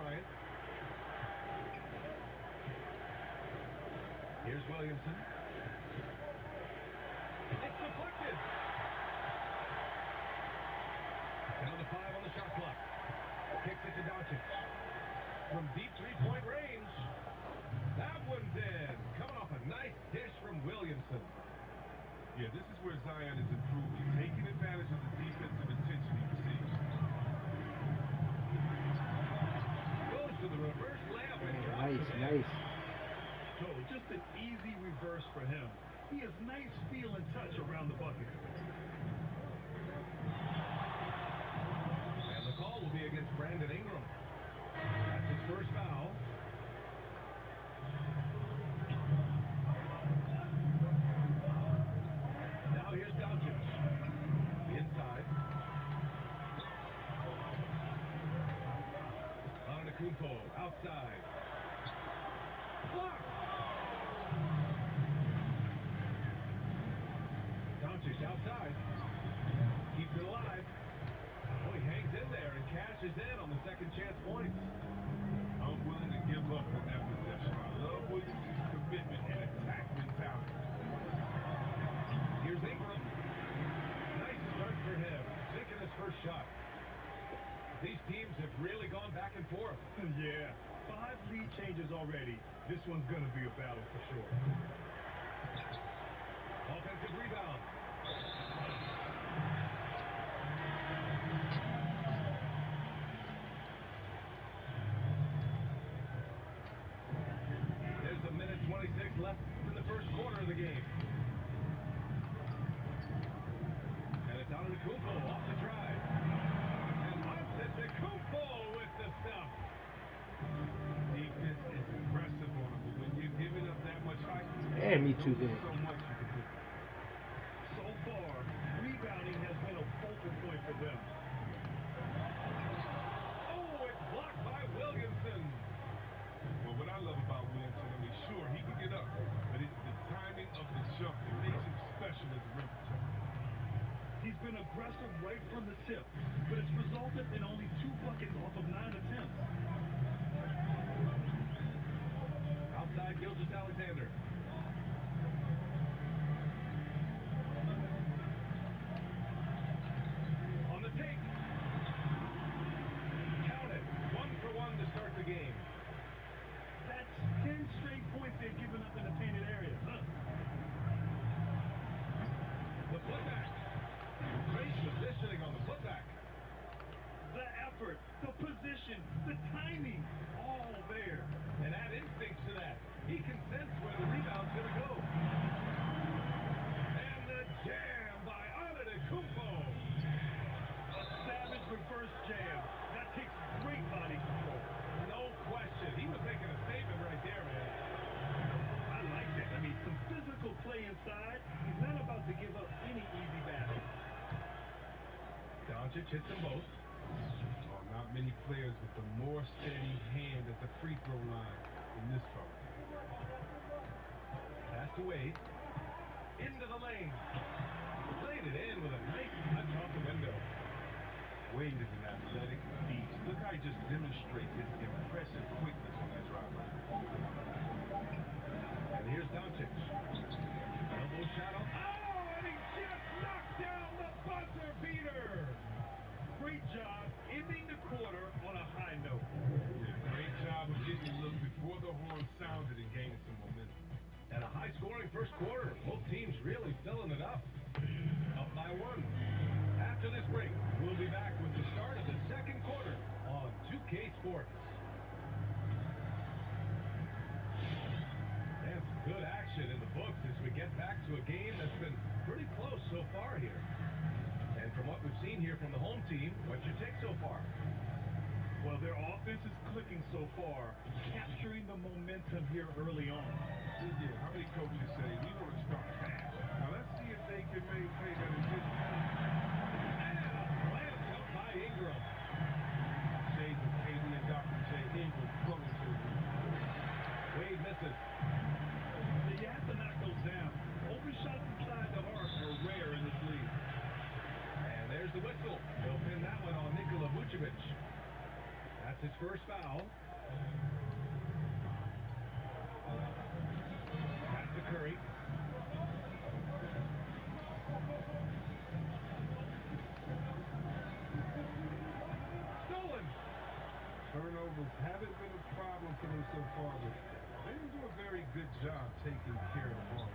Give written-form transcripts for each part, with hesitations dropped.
Bryant. Here's Williamson. It's deflected. Down to 5 on the shot clock. Kicks it to Doncic. From deep three-point range. That one's in. Coming off a nice dish from Williamson. Yeah, this is where Zion is improving, taking advantage of the defensive attention he receives. Goes to the reverse layup and Nice. So just an easy reverse for him. He has nice feel and touch around the bucket. And the call will be against Brandon Ingram. That's his first foul. Now here's Doncic. Inside. Antetokounmpo outside. Block. Doncic outside. Keeps it alive. Oh, he hangs in there and cashes in on the second chance points. I'm willing to give up on that possession. I love Williams' commitment and attack mentality. Here's Ingram. Nice start for him. Taking his first shot. These teams have really gone back and forth. Yeah, 5 lead changes already. This one's going to be a battle for sure. Offensive rebound. There's a minute 26 left in the first quarter of the game. And it's Antetokounmpo off the drive. And Antetokounmpo with the stuff. Defense is aggressive on him, but when you're giving up that much height, Yeah, me too, there's then. so much you can do. So far, rebounding has been a focal point for them. Oh, it's blocked by Williamson. Well, what I love about Williamson, I mean, sure, he can get up, but it's the timing of the jump that makes him special as a rim protector. He's been aggressive right from the tip, but it's resulted in only 2 buckets off of 9 attempts. Outside, Gilgeous-Alexander. On the take. Count it. 1 for 1 to start the game. That's 10 straight points they've given up in the painted area. The putback. Great positioning on the putback. The effort, the position, the timing, all there. And add instincts to that. He can sense where the rebound's going to go. And the jam by Antetokounmpo. A savage reverse jam. That takes great body control. No question. He was making a statement right there, man. I like that. I mean, some physical play inside. He's not about to give up any easy basket. Doncic hits them both. Oh, not many players with a more steady hand at the free throw line than this fella. Pass to Wade. Into the lane. Played it in with a nice touch off the window. Wade is an athletic beast. Look how he just demonstrates his impressive quickness on that drive right there. And here's Doncic. Elbow shot on. Oh, and he just knocked down the buzzer beater. Great job ending the quarter on a high note. Yeah, great job of getting a look before the horn sounded and gaining some momentum. And a high-scoring first quarter. Both teams really filling it up. Up by 1. After this break, we'll be back with the start of the second quarter on 2K Sports. And some good action in the books as we get back to a game that's been pretty close so far here. And from what we've seen here from the home team, what's your take so far? Well, their offense is clicking so far, capturing the momentum here early on. Yeah, how many coaches say we want to start fast? Now let's see if they can maintain that intensity. And a slam dunk by Ingram. Shades of KD and Dr. J. Ingram flowing to the room. Wade misses. You have to knock those down. Open shots inside the arc are rare in this league. And there's the whistle. They'll pin that one on Nikola Vucevic. That's his first foul. Pass to Curry. Stolen. Turnovers haven't been a problem for them so far, but they didn't do a very good job taking care of the ball.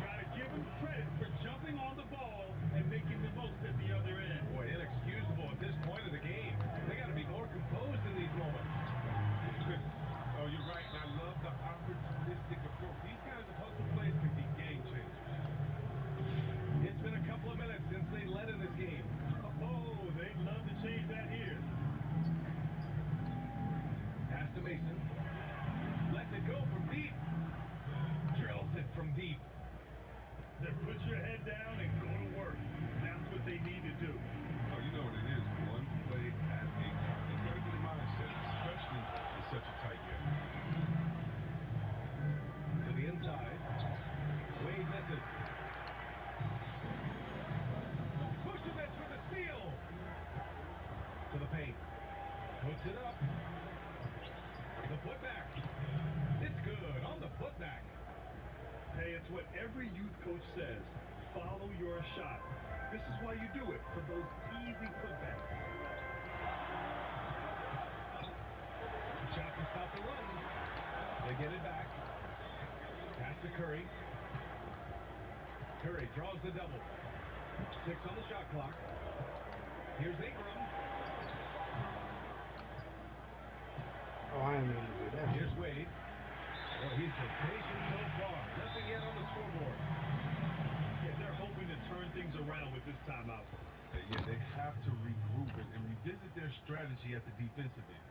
Gotta give him credit for jumping on the ball and making the most at the other end. Boy, inexcusable at this point of the game. They got to be more composed in these moments. Oh, you're right, and I love the opportunistic approach. These kinds of hustle plays can be game changers. It's been a couple of minutes since they led in this game. Oh, they'd love to change that here. Pass to Mason. Lets it go from deep. Drills it from deep. Then put your head down and go to work. That's what they need to do. Oh, you know what it is. One play at a time. You got to get a mindset, especially in such a tight game. To the inside. Wade misses. Vucevic with the steal. To the paint. Puts it up. The putback. It's good on the putback. Hey, it's what every youth coach says. Follow your shot. This is why you do it, for those easy putbacks. Shot to stop the run. They get it back. Pass to Curry. Curry draws the double. 6 on the shot clock. Here's Ingram. Oh, I am going to do that. Here's Wade. Well, he's been patient so far. Nothing yet on the scoreboard. Yeah, they're hoping to turn things around with this timeout. Yeah, they have to regroup and revisit their strategy at the defensive end.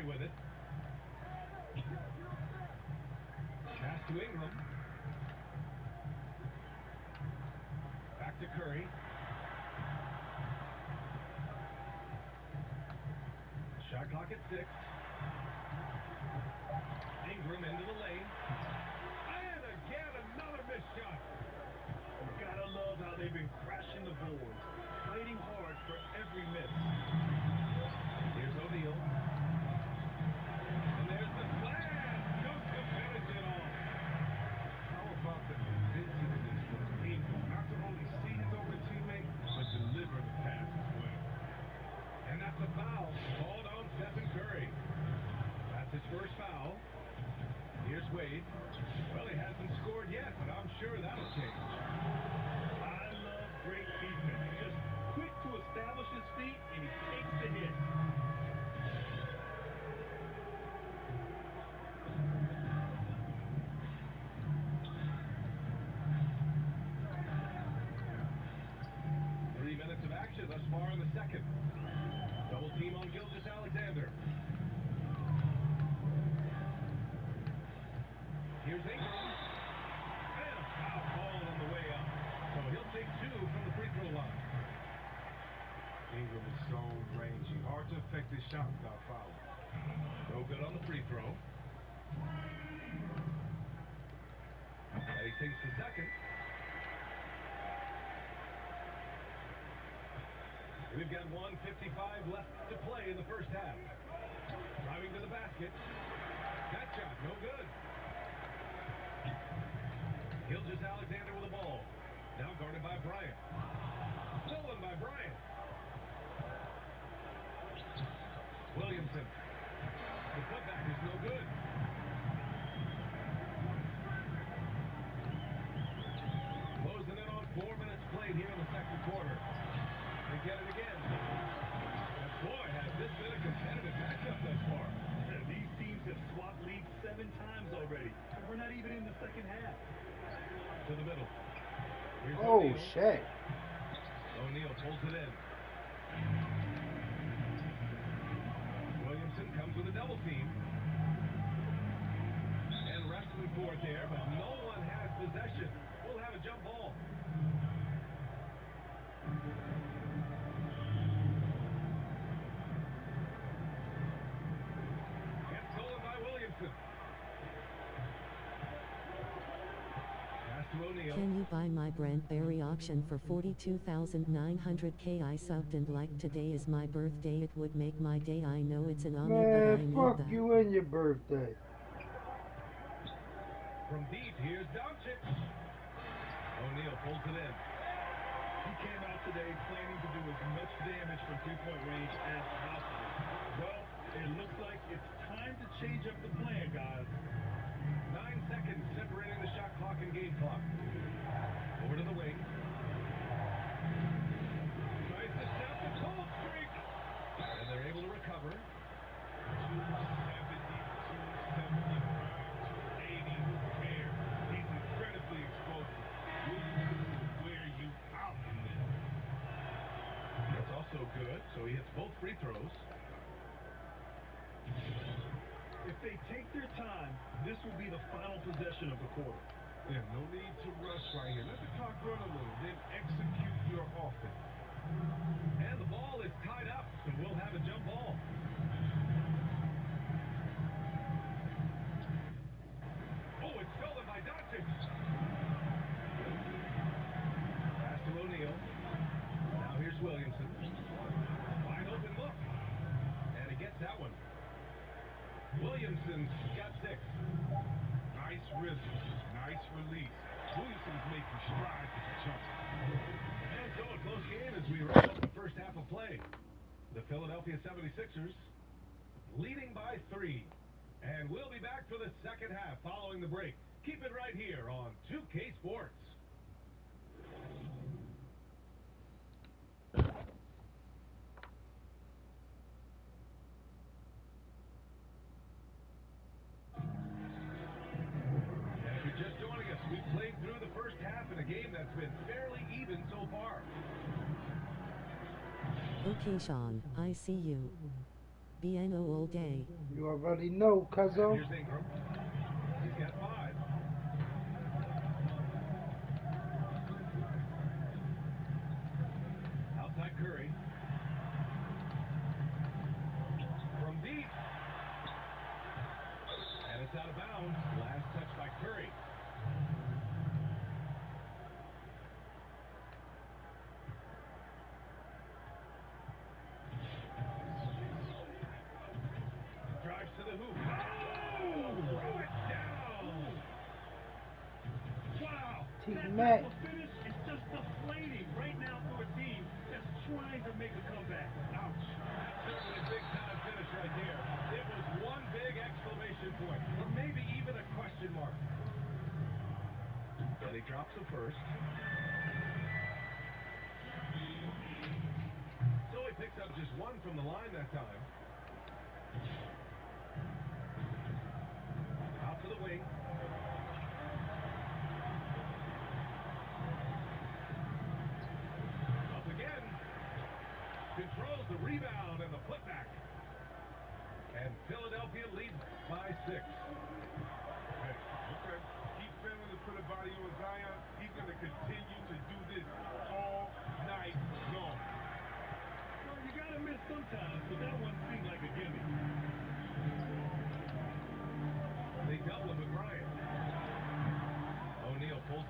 With it. Pass to Ingram. Back to Curry. Shot clock at 6. Ingram into the lane. And again, another missed shot. You gotta love how they've been crashing the boards, fighting hard for every miss. Here's O'Neal. And there's the slam. Cook to finish it off. How about the inventiveness from Ingram? Not to only see his open teammate, but deliver the pass as well. And that's a foul called on Stephen Curry. That's his first foul. Here's Wade. Well, he hasn't scored yet, but I'm sure that'll change. I love great defense. Just quick to establish his feet, and he takes the hit. Minutes of action thus far in the second. Double team on Gilgeous-Alexander. Here's Ingram. And a foul called on the way up. So he'll take 2 from the free throw line. Ingram is so rangy. Hard to affect this shot without fouling. No good on the free throw. takes the second. We've got 1:55 left to play in the first half. Driving to the basket. That shot, no good. Gilgeous-Alexander with the ball. Now guarded by Bryant. Stolen by Bryant. Williamson. The putback is no good. Closing in on 4 minutes played here in the second quarter. They get it again. And boy, has this been a competitive matchup thus far. These teams have swapped leads 7 times already, and we're not even in the second half. To the middle. Here's Oh, O'Neal. shit. O'Neal pulls it in. Williamson comes with a double team. And wrestling for it there, but no one has possession. We'll have a jump ball. Gets stolen by Williamson. Pass to O'Neal. Can you buy my Brent Berry auction for 42,900K? I subbed and like today is my birthday. It would make my day. I know it's an honor, but I Man, need fuck that. you and your birthday. From deep, here's Doncic. O'Neal pulls it in. He came out today planning to do as much damage from three-point range as possible. Well, it looks like it's time to change up the plan, guys. 9 seconds separating the shot clock and game clock. Over to the wing. Tries to stop the cold streak. And they're able to recover. 270, 275, 280. Who cares? He's incredibly explosive. Williamson will wear you out in this. That's also good, so he hits both free throws. If they take their time, this will be the final possession of the quarter. Yeah, no need to rush right here. Let the clock run a little, then execute your offense. And the ball is tied up, so we'll have a jump ball. Oh, it's stolen by Doncic. Pass to O'Neal. Now here's Williamson. Wide open look. And he gets that one. Williamson's got 6. Nice rhythm, nice release. Williamson is making strides with the jump. And so a close game as we wrap up the first half of play. The Philadelphia 76ers leading by 3. And we'll be back for the second half following the break. Keep it right here on 2K Sports. And if you're just joining us, we've played through the first half in a game that's been fairly even so far. Okay, Sean, I see you. BNO all day. You already know, cuzzo. Here's Ingram. He's got 5. Outside Curry. From deep. And it's out of bounds. Last touch by Curry. Drives to the hoop. Oh! Throw it down! Wow! Team That Mac. type of finish is just deflating right now for a team that's trying to make a comeback. Ouch. Certainly a big-time finish right there. It was one big exclamation point, or maybe even a question mark. And he drops the first. So he picks up just 1 from the line that time. Out to the wing. Up again. Controls the rebound and the putback. And Philadelphia leads by 6. Okay, okay. Keep failing to put a body on Zion. He's going to continue to do this all night long. Well, you gotta miss sometimes, but that one seemed like a gimme. They double it with Bryant. O'Neal pulls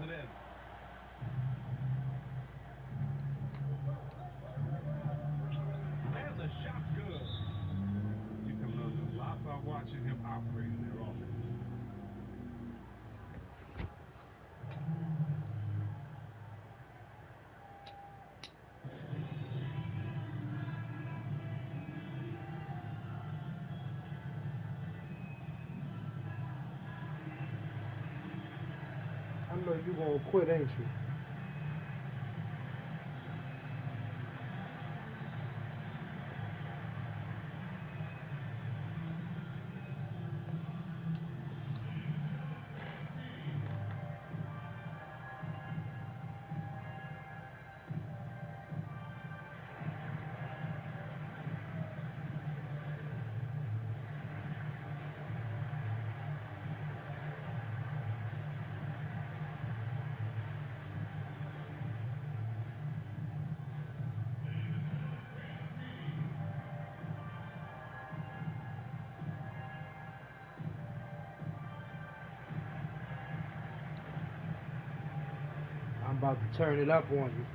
know you gonna quit, ain't you? I'm about to turn it up on you.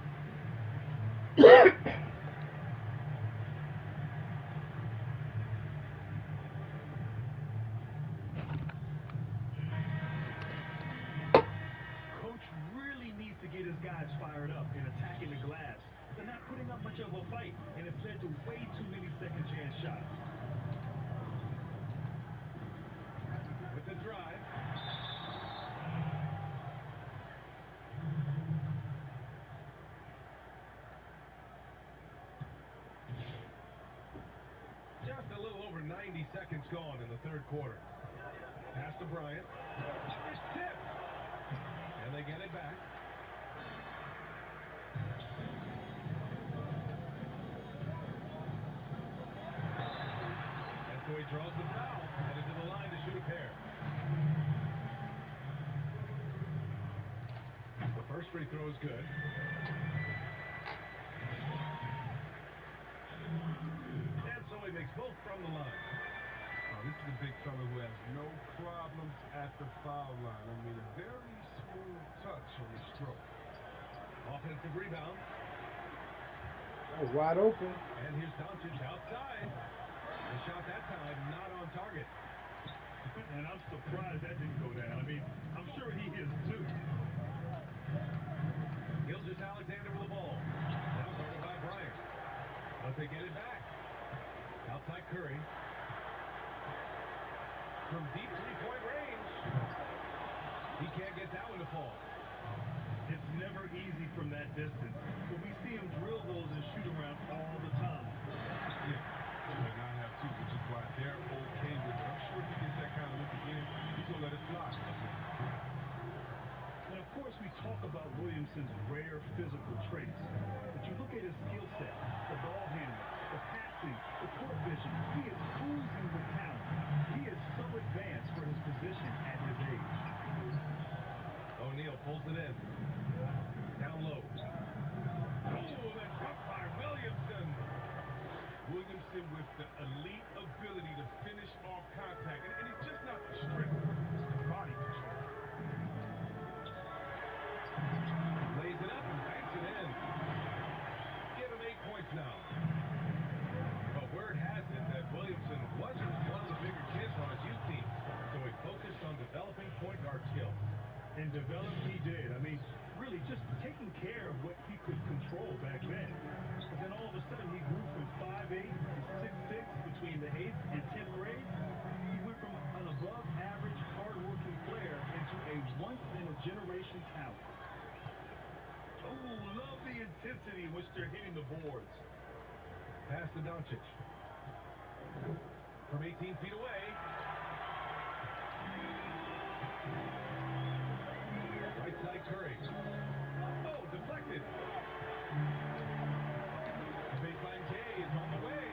Coach really needs to get his guys fired up and attacking the glass. They're not putting up much of a fight, and it's led to way too many second chance shots. With the drive. Just a little over 90 seconds gone in the third quarter. Pass to Bryant. It's tipped. And they get it back. And so he draws the foul. Headed to the line to shoot a pair. The first free throw is good. And so he makes both from the line. Oh, this is a big fella who has no problems at the foul line. I mean, a very smooth touch on the stroke. Offensive rebound. Oh, wide open. And here's Doncic outside. The shot that time not on target. And I'm surprised that didn't go down. I mean, I'm sure he is too. Gilgeous-Alexander with the ball. Now guarded by Bryant. But they get it back. Outside Curry. From deep three-point range. He can't get that one to fall. It's never easy from that distance, but we see him drill those and shoot around all the time. Yeah, and I have too, which is why they're okay with it. I'm sure if he gets that kind of look again, he's going to let it fly. And of course, we talk about Williamson's rare physical traits, but you look at his skill set, the ball handling, the passing, the court vision. He is oozing with talent. He is so advanced for his position at his age. O'Neal pulls it in. Down low. Oh, the dunk by Williamson. Williamson with the elite ability to finish off contact. And it's just not the strength, it's the body control. Lays it up and banks it in. Give him 8 points now. But word has it that Williamson wasn't one of the bigger kids on his youth team, so he focused on developing point guard skills. And develop he did. I mean, really just taking care of what he could control back then. But then all of a sudden he grew from 5'8" to 6'6" between the 8th and 10th grade. He went from an above average, hard-working player into a once-in-a-generation talent. Oh, love the intensity in which they're hitting the boards. Pass to Doncic. From 18 feet away. Right side Curry. Oh, deflected. Baseline K is on the way.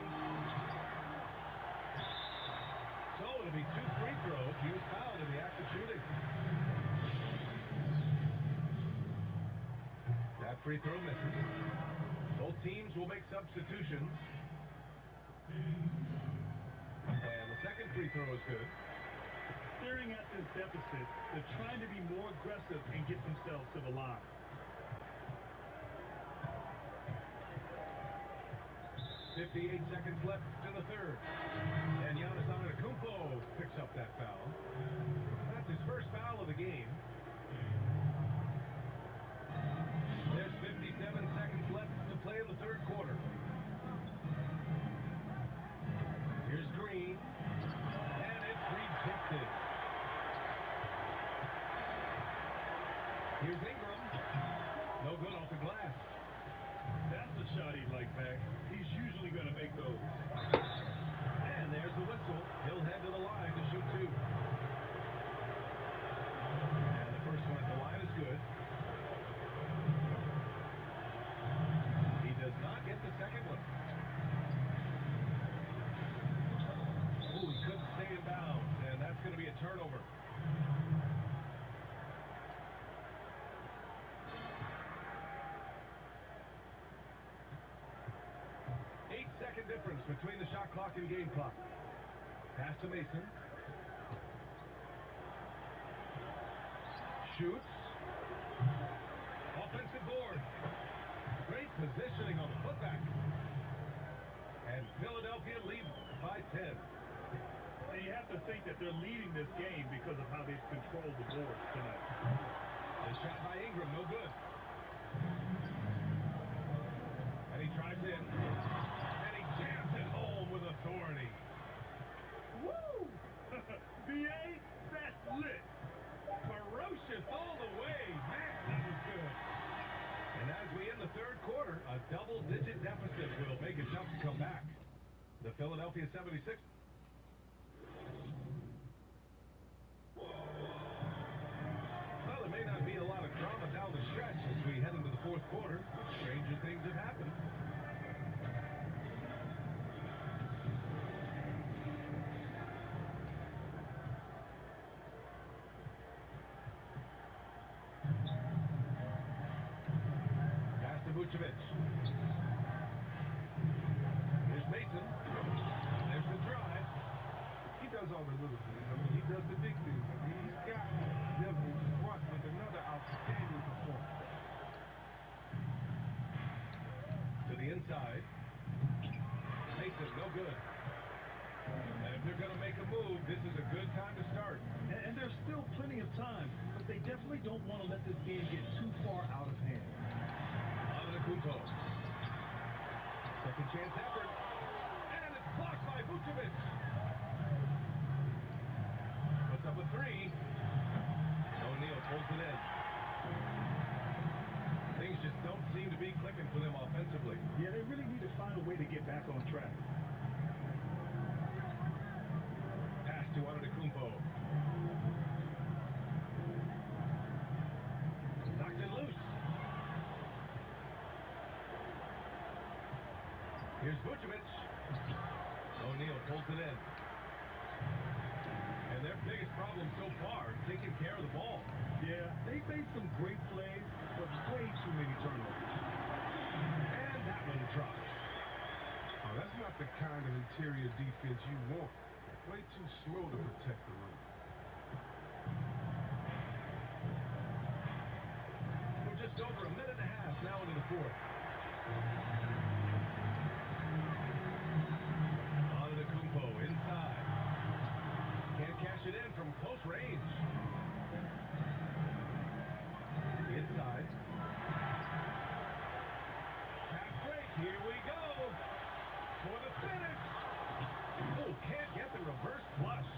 So it'll be 2 free throws. He was fouled in the act of shooting. That free throw misses. Both teams will make substitutions. And the second free throw is good. Staring at this deficit, they're trying to be more aggressive and get themselves to the line. .58 seconds left in the third. And Giannis Antetokounmpo picks up that foul. That's his first foul of the game. There's 57 seconds left to play in the third quarter. Here's Green. And it's rejected. Here's Ingram. No good off the glass. That's a shot he'd like back. He's usually going to make those. And there's the whistle. He'll head to the line to shoot two. And the first one at the line is good. He does not get the second one. Oh, he couldn't stay in bounds, and that's going to be a turnover. Difference between the shot clock and game clock. Pass to Mason. Shoots. Offensive board. Great positioning on the putback. And Philadelphia leads by 10. And you have to think that they're leading this game because of how they've controlled the boards tonight. The shot by Ingram, no good. And he drives in. Jams it home with authority. Woo! BA, that's lit. Ferocious all the way. Man, that was good. And as we end the third quarter, a double-digit deficit will make it tough to come back. The Philadelphia 76. Well, there may not be a lot of drama down the stretch as we head into the fourth quarter. Stranger things have happened. Vucevic. Here's Mason. There's the drive. He does all the little things. I mean, he does the big things. I mean, he's got them in front with another outstanding performance. To the inside. Mason, no good. And if they're going to make a move, this is a good time to start. And there's still plenty of time, but they definitely don't want to let this game get too far out of hand. Kumpo. Second chance effort. And it's blocked by Vucevic. Puts up a three. O'Neal pulls it in. Things just don't seem to be clicking for them offensively. Yeah, they really need to find a way to get back on track. Pass to Kumpo. Knocked it loose. Here's Vucevic. O'Neal pulls it in. And their biggest problem so far, taking care of the ball. Yeah, they've made some great plays, but way too many turnovers. And that one dropped. Oh, that's not the kind of interior defense you want. Way too slow to protect the rim. We're just over a minute and a half now into the fourth. Kumpo inside. Can't cash it in from close range. Inside. Fast break. Here we go. For the finish. Oh, can't get the reverse flush.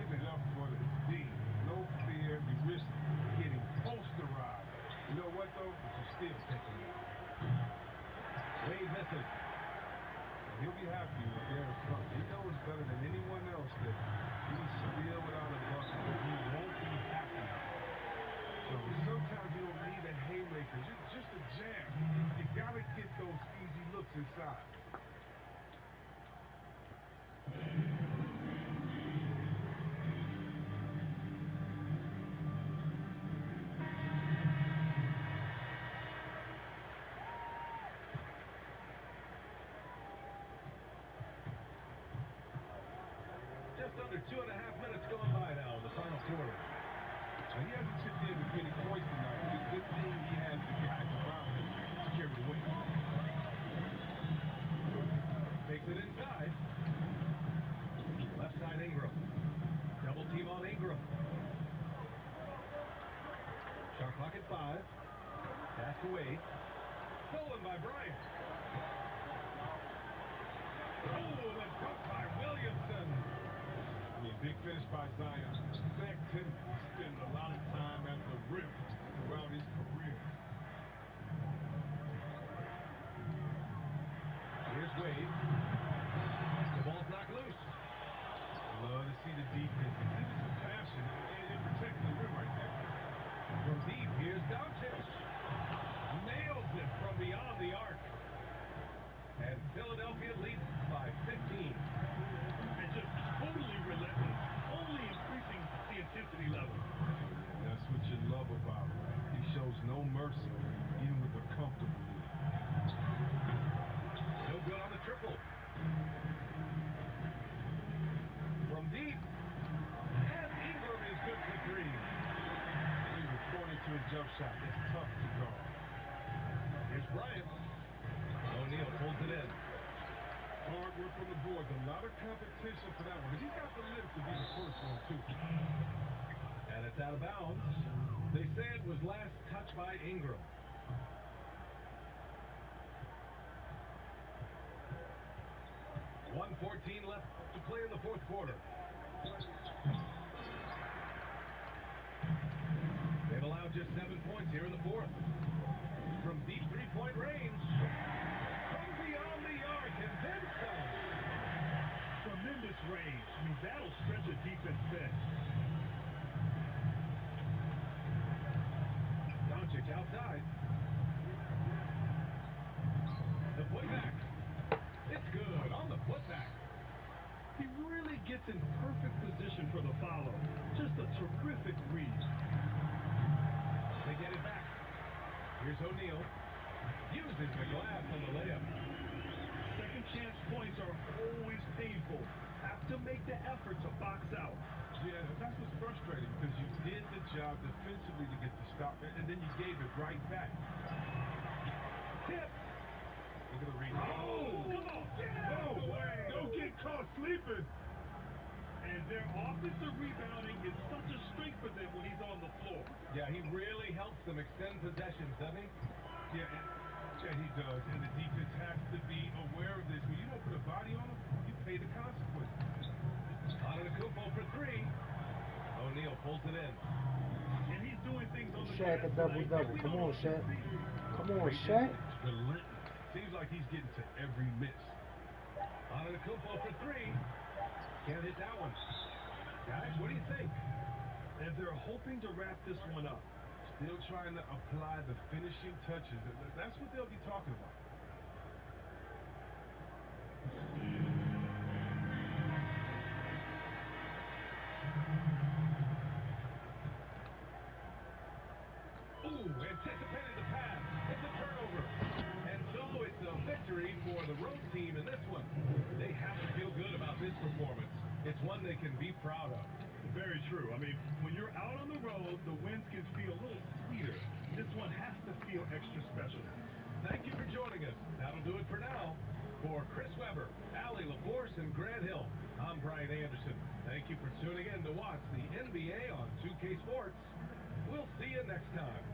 Give it up for the D. No fear. You risk getting posterized. You know what, though? But you're still taking it. Wade misses. He'll be happy with there in front. He knows better than anyone else that he's still without a bucket, but he won't be happy. So sometimes you don't need a haymaker, just a jam. You gotta get those easy looks inside. Under 2.5 minutes going by now in the final quarter. And he hasn't chipped in with many points tonight. Good thing he has the guys around him to carry the weight. Takes it inside. Left side Ingram. Double team on Ingram. Shot clock at 5. Pass to Wade. Stolen by Bryant. Oh, the dunk by Williamson. I mean, big finish by Zion. Expect him to spend a lot of time at the rim. jump shot. It's tough to guard. Here's Bryant. O'Neal pulls it in. Hard work on the boards. A lot of competition for that one. But he's got the lift to be the first one, too. And it's out of bounds. They say it was last touched by Ingram. .1:14 left to play in the fourth quarter. They've allowed just 7 points here in the fourth. From deep three-point range. From beyond the arc, and then some. Tremendous range. I mean, that'll stretch a defense thin. Doncic outside. The putback. It's good on the putback. He really gets in perfect position for the follow. Just a terrific read. They get it back. Here's O'Neal. Uses the glass on the layup. Second chance points are always painful. Have to make the effort to box out. Yeah, that's what's frustrating because you did the job defensively to get the stop, and then you gave it right back. Tip. Look at the read. Oh, come on. Get out of the way. Don't get caught sleeping. And their offensive rebounding is such a strength for them when he's on the floor. Yeah, he really helps them extend possessions, doesn't he? Yeah, he does. And the defense has to be aware of this. When you don't put a body on them, you pay the consequences. Antetokounmpo for three. O'Neal pulls it in. And he's doing things on the Shaq a glass double-double. tonight Come that we on, don't Shaq. often see. Come on, Shaq. Relentless. Seems like he's getting to every miss. Antetokounmpo for three. Can't hit that one. Guys, what do you think? And they're hoping to wrap this one up. Still trying to apply the finishing touches. That's what they'll be talking about. Ooh, anticipated the pass. It's a turnover. And so it's a victory for the road team in this one. They have to feel good about this performance. It's one they can be proud of. Very true. I mean, when you're out on the road, the wins can feel a little sweeter. This one has to feel extra special. Thank you for joining us. That'll do it for now. For Chris Webber, Allie LaForce, and Grant Hill, I'm Brian Anderson. Thank you for tuning in to watch the NBA on 2K Sports. We'll see you next time.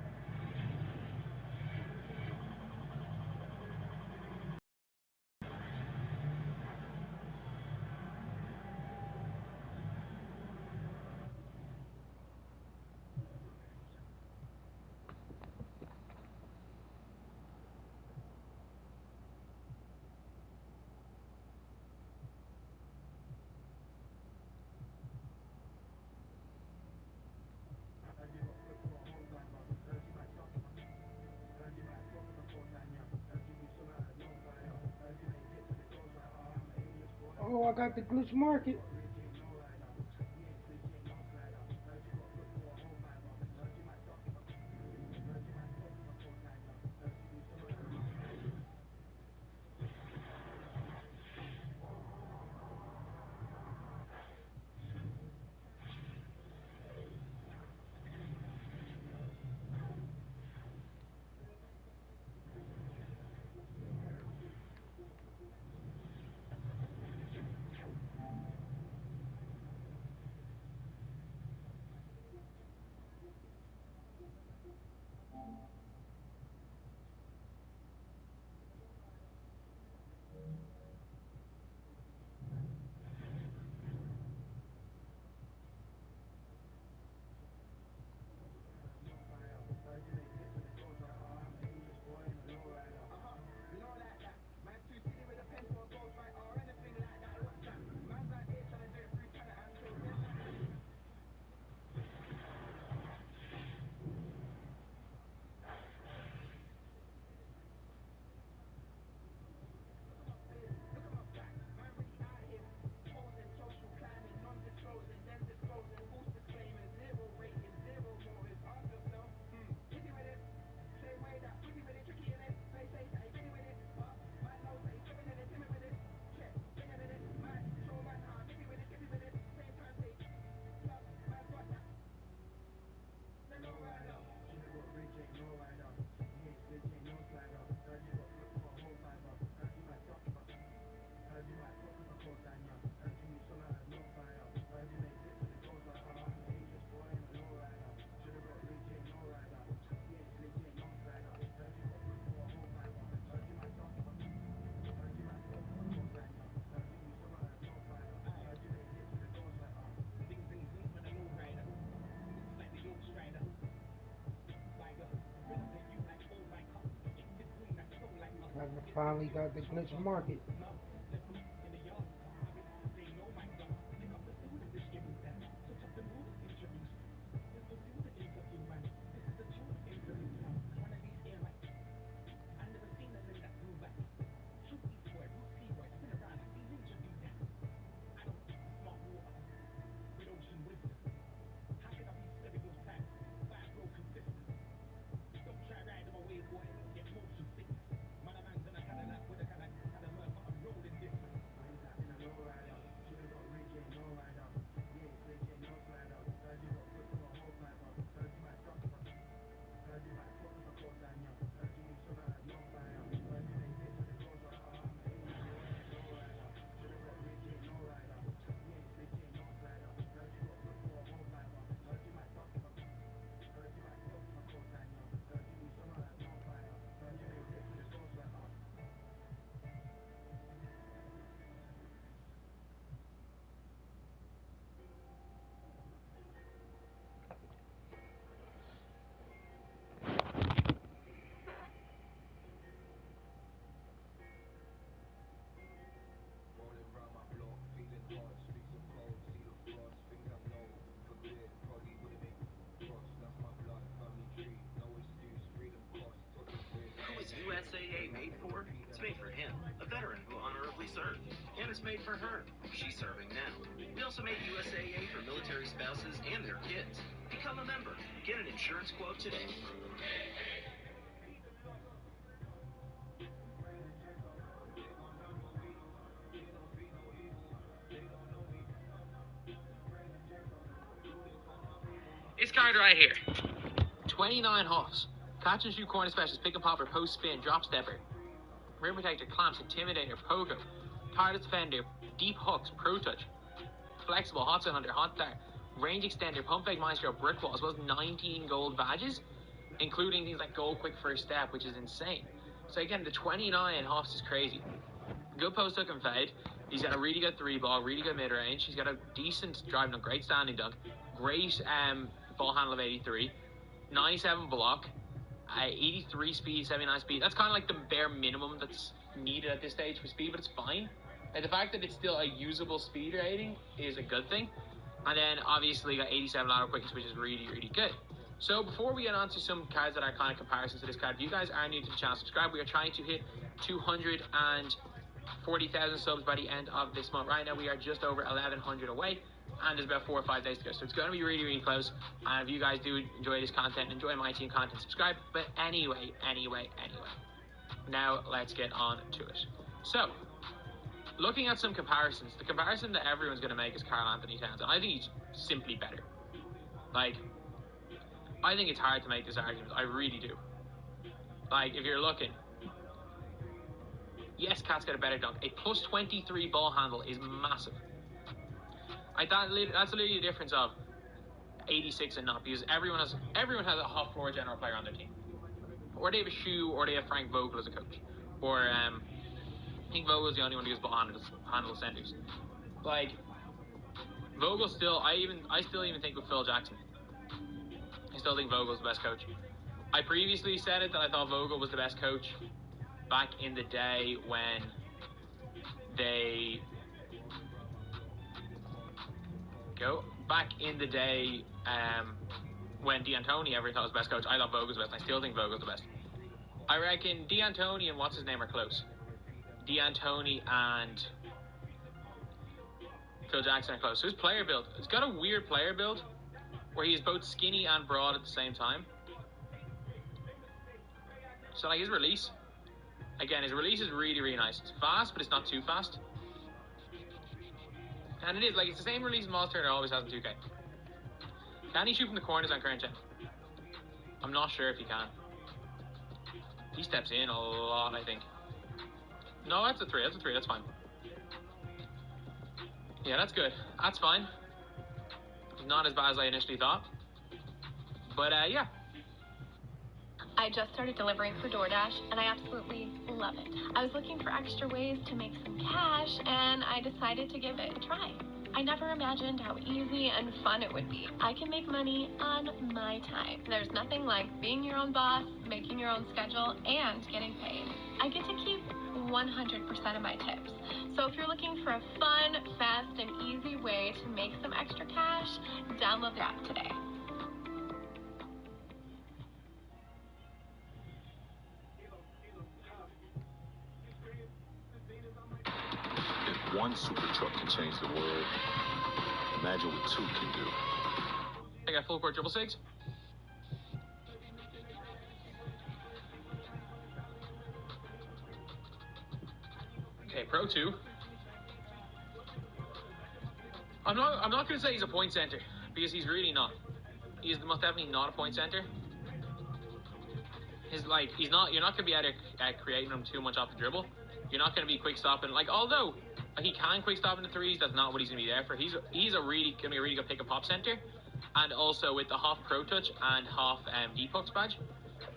Oh, I got the glitch market. Finally got the glitch market. Who is USAA made for? It's made for him, a veteran who honorably served. And it's made for her. She's serving now. We also made USAA for military spouses and their kids. Become a member. Get an insurance quote today. It's card right here. 29 hops. Catch and shoot corner specialist, pick and popper, post spin, drop stepper. Rim protector, clamps, intimidator, pogo. Target defender, deep hooks, pro touch. Flexible, hot sun hunter, hot dart. Range extender, pump fake maestro, brick wall, as well as 19 gold badges, including things like gold quick first step, which is insane. So again, the 29 hops is crazy. Good post hook and fade. He's got a really good 3-ball, really good mid-range. He's got a decent driving dunk, great standing dunk, great ball handle of 83, 97 block, 83 speed, 79 speed. That's kind of like the bare minimum that's needed at this stage for speed, but it's fine. Like, the fact that it's still a usable speed rating is a good thing. And then obviously got 87 lateral quickness, which is really, really good. So before we get on to some cards that are kind of comparisons to this card, if you guys are new to the channel, subscribe. We are trying to hit 240,000 subs by the end of this month. Right now we are just over 1,100 away, and there's about 4 or 5 days to go. So it's going to be really, really close. And if you guys do enjoy this content, enjoy my team content, subscribe. But anyway. Now let's get on to it. So, looking at some comparisons, the comparison that everyone's going to make is Karl Anthony Towns, and I think he's simply better. Like, I think it's hard to make this argument. I really do. Like, if you're looking, yes, Cat's got a better dunk. A plus 23 ball handle is massive. That's literally the difference of 86 and not, because everyone has a hot floor general player on their team, or they have a Shoe, or they have Frank Vogel as a coach, or I think Vogel's the only one who does ball handle centers. Like, Vogel still, I still even think with Phil Jackson, I still think Vogel's the best coach. I previously said it that I thought Vogel was the best coach back in the day when when D'Antoni everyone thought was the best coach. I thought Vogel's the best. I still think Vogel's the best. I reckon D'Antoni and what's his name are close. D'Antoni and Phil Jackson are close. So his player build, it's got a weird player build where he is both skinny and broad at the same time. So like his release is really, really nice. It's fast, but it's not too fast. And it is, like, it's the same release Miles Turner always has in 2K. Can he shoot from the corners on current gen? I'm not sure if he can. He steps in a lot, I think. No, that's a 3, that's fine. Yeah, that's good. That's fine. Not as bad as I initially thought. But, yeah. I just started delivering for DoorDash, and I absolutely love it. I was looking for extra ways to make some cash, and I decided to give it a try. I never imagined how easy and fun it would be. I can make money on my time. There's nothing like being your own boss, making your own schedule, and getting paid. I get to keep 100% of my tips. So if you're looking for a fun, fast, and easy way to make some extra cash, download the app today. If one super truck can change the world, imagine what two can do. I got full court dribble sigs. Okay, Pro 2. I'm not going to say he's a point center because he's really not. He's most definitely not a point center. You're not going to be at creating him too much off the dribble. You're not going to be quick stopping. Although he can quick stop in the threes, that's not what he's going to be there for. He's going to be a really good pick and pop center, and also with the half pro touch and half deep hooks badge.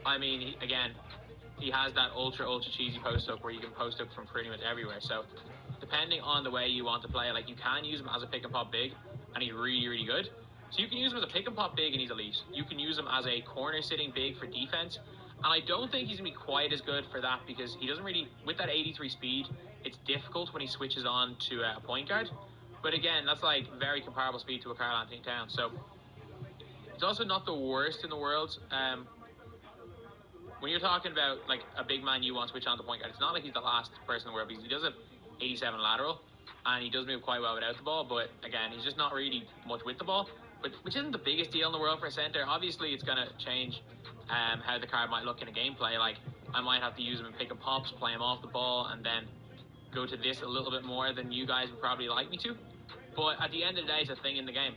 I mean, he has that ultra cheesy post hook where you can post hook from pretty much everywhere. So depending on the way you want to play, you can use him as a pick and pop big, and he's really, really good. So you can use him as a pick and pop big, and he's elite. You can use him as a corner sitting big for defense, and I don't think he's going to be quite as good for that because he doesn't really, with that 83 speed, it's difficult when he switches on to a point guard. But again, that's very comparable speed to a Karl Anthony Towns. So it's also not the worst in the world. When you're talking about a big man you want to switch on to point guard, it's not like he's the last person in the world because he does have 87 lateral and he does move quite well without the ball, but again, he's just not really much with the ball, which isn't the biggest deal in the world for a center. Obviously, it's going to change how the card might look in a gameplay. I might have to use him in pick and pops, play him off the ball, and then go to this a little bit more than you guys would probably like me to. But at the end of the day, it's a thing in the game.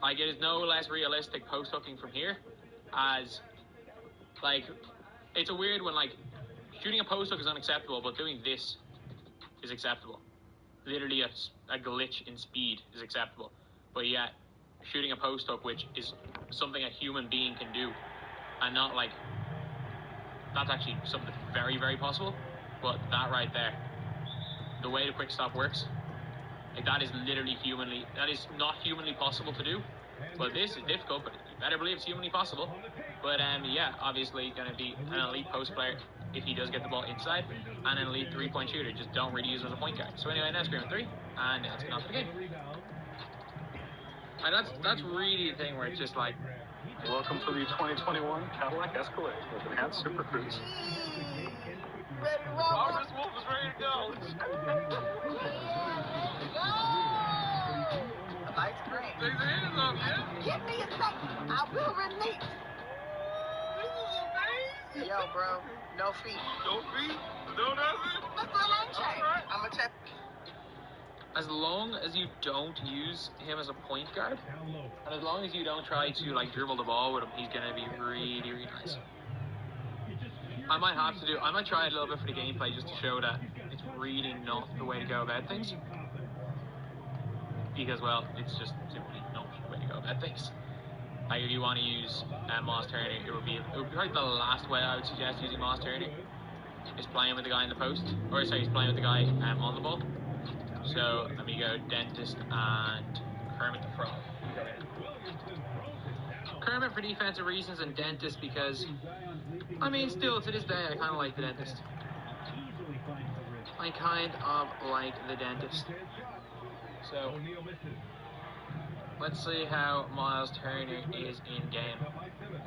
It is no less realistic post hooking from here as it's a weird one. Shooting a post hook is unacceptable, but doing this is acceptable. Literally a glitch in speed is acceptable. But yet, shooting a post hook, which is something a human being can do, and not that's actually something that's very, very possible. But that right there, the way the quick stop works, that is not humanly possible to do. But this is difficult, but you better believe it's humanly possible. But obviously going to be an elite post player if he does get the ball inside, and an elite 3-point shooter. Just don't really use him as a point guard. So anyway, now screaming 3, and let's get on to the game. And that's really the thing where it's just Welcome to the 2021 Cadillac Escalade with enhanced Super Cruise. Ready to roll? Office Wolf is ready to go. The light's green. Take the hands off, yeah? Give me a second. I will release. This is amazing. Yo, bro. No feet. No feet? No nothing? That's the lane change. Right. I'm going to check. As long as you don't use him as a point guard, and as long as you don't try to dribble the ball with him, he's going to be really, really nice. I might try it a little bit for the gameplay just to show that it's really not the way to go about things. Because, well, it's just simply not the way to go about things. If you want to use Miles Turner, it would be probably the last way I would suggest using Miles Turner is playing with the guy in the post, he's playing with the guy on the ball. So let me go Dentist and Kermit the Frog. Kermit for defensive reasons and Dentist because, still to this day, I kind of like the Dentist. So let's see how Miles Turner is in game.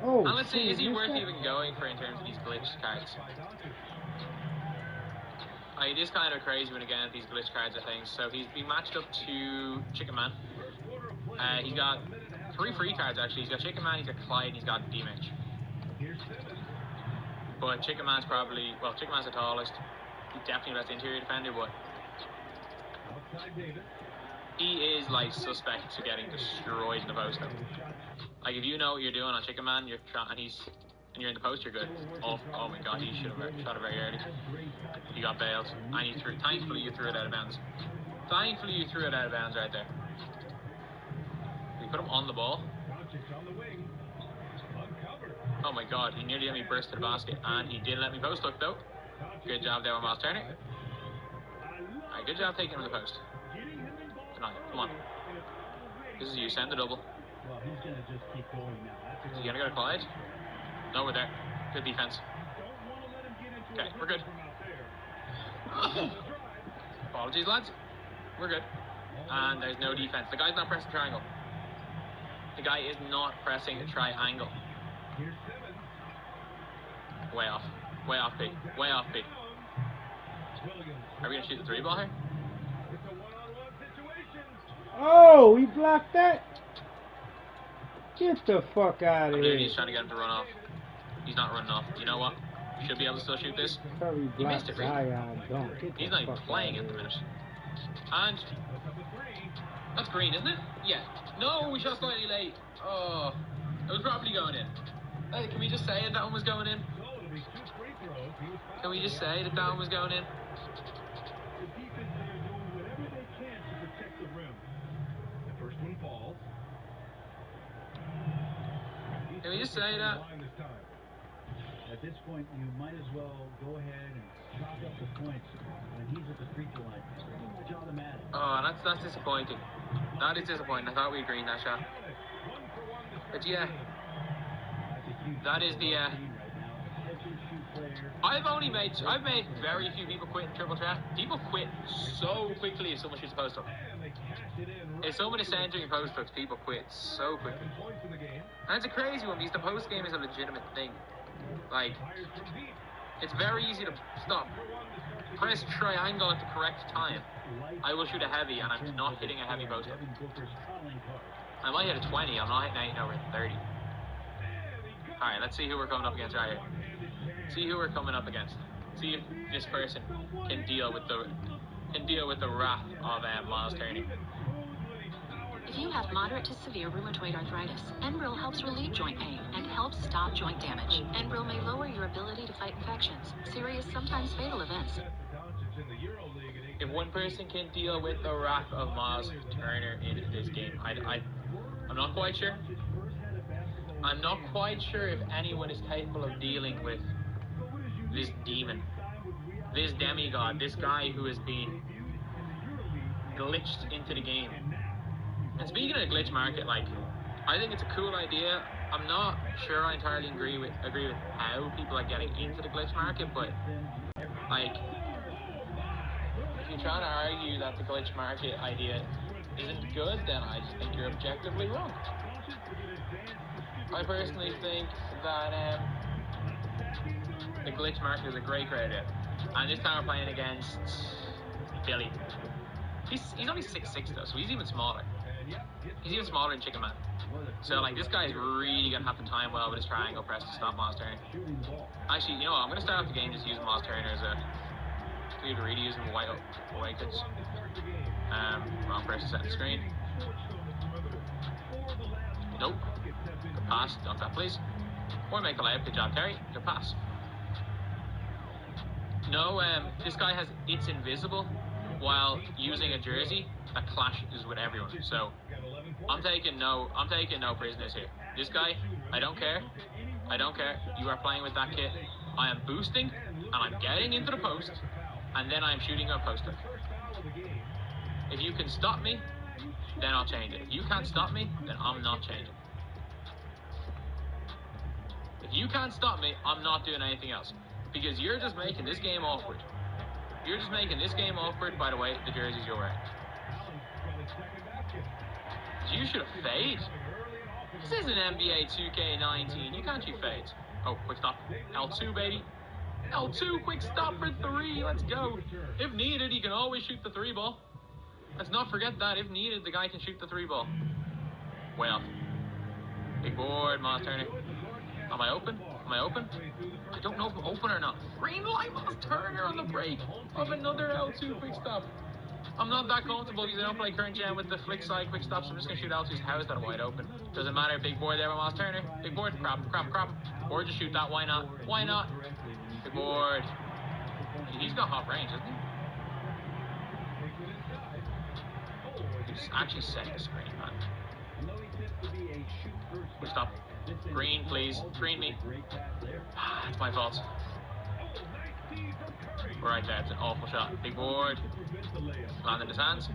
Oh, and let's see, is he worth even going for in terms of these glitch cards? It is kind of crazy when again these glitch cards are things. So he's been matched up to Chicken Man. He's got 3 free cards actually. He's got Chicken Man, he's got Clyde, and he's got D-Mitch. But Chicken Man's the tallest. He's definitely the best interior defender, but he is suspect to getting destroyed in the post. If you know what you're doing on Chicken Man, you're in the post, you're good. Oh my god, he should have shot it very early. He got bailed, and thankfully you threw it out of bounds. Thankfully you threw it out of bounds right there. You put him on the ball. Oh my god, he nearly let me burst to the basket, and he did let me post hook though. Good job there on Miles Turner. Alright, good job taking him to the post. Tonight, come on. This is you, send the double. Well, he's going to just keep going now. Is he going to go to Clyde? No, we're there. Good defense. Okay, we're good. Apologies, lads. We're good. And there's no defense. The guy's not pressing triangle. The guy is not pressing a triangle. Way off. Way off, B. Way off, B. Are we going to shoot the 3 ball here? Oh, he blocked that? Get the fuck out of here. He's trying to get him to run off. He's not running off. You know what? You should be able to still shoot this. He missed it, really. He's not even fuck playing out at the of minute. And that's green, isn't it? Yeah. No, we shot slightly late. Oh, it was probably going in. Hey, can we just say that one was going in? Can we just say that one was going in? The defense there doing whatever they can to protect the rim. The first one falls. Can we just say that? At this point, you might as well go ahead and chalk up the points when he's at the free throw line. It's pretty much automatic. Oh, that's disappointing. That is disappointing. I thought we'd green that shot. But yeah, that is the. I've made very few people quit in triple threat. People quit so quickly if someone shoots a post up. If someone is centering post ups, people quit so quickly. And it's a crazy one because the post game is a legitimate thing. Like, it's very easy to stop. Press triangle at the correct time. I will shoot a heavy, and I'm not hitting a heavy post up. I might hit a 20. I'm not hitting 8 over 30. All right, let's see who we're coming up against right here. See who we're coming up against. See if this person can deal with the wrath of Miles Turner. If you have moderate to severe rheumatoid arthritis, Enbrel helps relieve joint pain and helps stop joint damage. Enbrel may lower your ability to fight infections, serious, sometimes fatal events. If one person can deal with the wrath of Miles Turner in this game, I'm not quite sure. I'm not quite sure if anyone is capable of dealing with this demon, this demigod, this guy who has been glitched into the game. And speaking of the glitch market, like, I think it's a cool idea. I'm not sure I entirely agree with how people are getting into the glitch market, but like, if you're trying to argue that the glitch market idea isn't good, then I just think you're objectively wrong. I personally think that the glitch market is a great idea. And this time we're playing against Billy. He's only 6'6" though, so he's even smaller. He's even smaller than Chicken Man. So like, this guy's really gonna have to time well with his triangle press to stop Miles Turner. Actually, you know what? I'm gonna start off the game just using Miles Turner as a lead to really using wywcools. Wrong person set the screen. Nope. Good pass. Dunk that, please. Or make a layup. Good job, Terry. Good pass. No, this guy has It's Invisible while using a jersey that clashes with everyone. So I'm taking no prisoners here. This guy, I don't care. You are playing with that kit. I am boosting and I'm getting into the post, and then I'm shooting a poster. If you can stop me, then I'll change it. If you can't stop me, then I'm not changing. If you can't stop me, I'm not doing anything else. Because you're just making this game awkward. You're just making this game awkward by the way the jerseys you're wearing. You should have fade. This isn't Nba2k21. You can't shoot fades. Oh, quick stop. L2, baby. L2, quick stop for 3. Let's go. If needed, he can always shoot the 3 ball. Let's not forget that. If needed, the guy can shoot the 3 ball. Way off. Big board, Miles Turner. Am I open? I don't know if I'm open or not. Green light, Miles Turner on the break of another L2 quick stop. I'm not that comfortable because I don't play current gen with the flick side quick stops. I'm just going to shoot L2s. How is that wide open? Doesn't matter. Big board there by Miles Turner. Big board. Crap. Or just shoot that. Why not? Big board. He's got hot range, isn't he? He's actually setting the screen, man. Quick stop. Green, please. Green me. It's my fault. Right there. It's an awful shot. Big board. Land in his hands.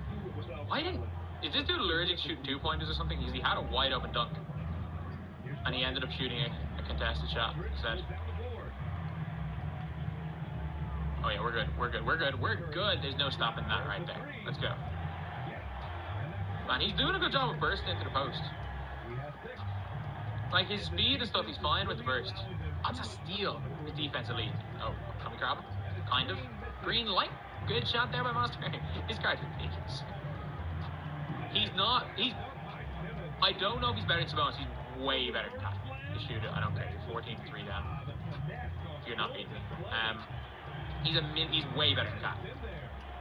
Is this dude allergic to shooting 2-pointers or something? Because he had a wide open dunk. And he ended up shooting a contested shot instead. Oh yeah, we're good. There's no stopping that right there. Let's go. Man, he's doing a good job of bursting into the post. Like, his speed and stuff, he's fine with the burst. That's a steal. His defense elite. Oh, can we grab him? Kind of. Green light. Good shot there by Monster. This guy's ridiculous. I don't know if he's better than Sabonis. He's way better than that. The shooter, I don't care. You're 14-3 down. You're not beating him. He's way better than Cat.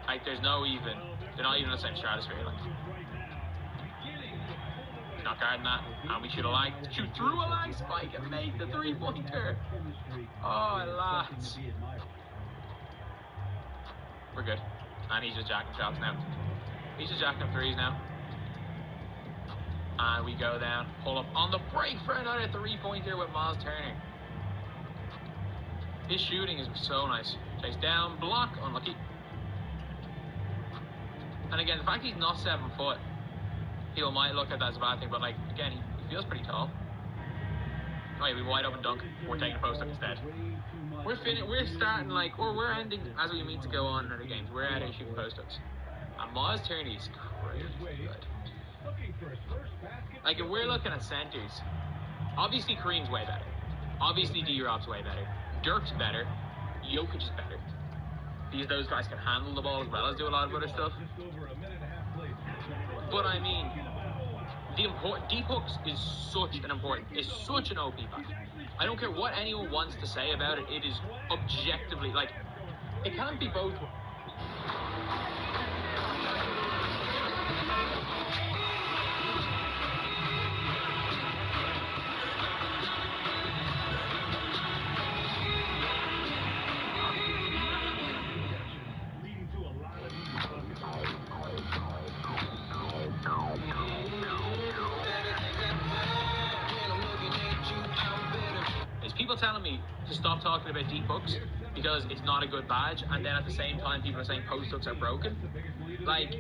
Like, they're not even in the same stratosphere. Like, he's not guarding that. And we should have liked shoot through a lag spike and make the 3-pointer. Oh, lads. We're good. And he's just jacking shots now. He's just jacking threes now. And we go down, pull up on the break for another 3-pointer with Miles Turner. His shooting is so nice. Chase down, block, unlucky. And again, the fact he's not 7 foot, people might look at that as a bad thing, but like, again, he feels pretty tall. Oh yeah, we wide open dunk. We're taking a post up instead. We're starting like, or we're ending as we mean to go on in other games. We're out here shooting post ups. And Miles Turner is crazy good. Like, if we're looking at centers, obviously Kareem's way better. Obviously D-Rob's way better. Dirk's better. Jokic is better. Because those guys can handle the ball as well as do a lot of other stuff. But I mean, deep hooks is such an OP back. I don't care what anyone wants to say about it. It is objectively, like, it can't be both. People telling me to stop talking about deep hooks because it's not a good badge, and then at the same time people are saying post hooks are broken. Like,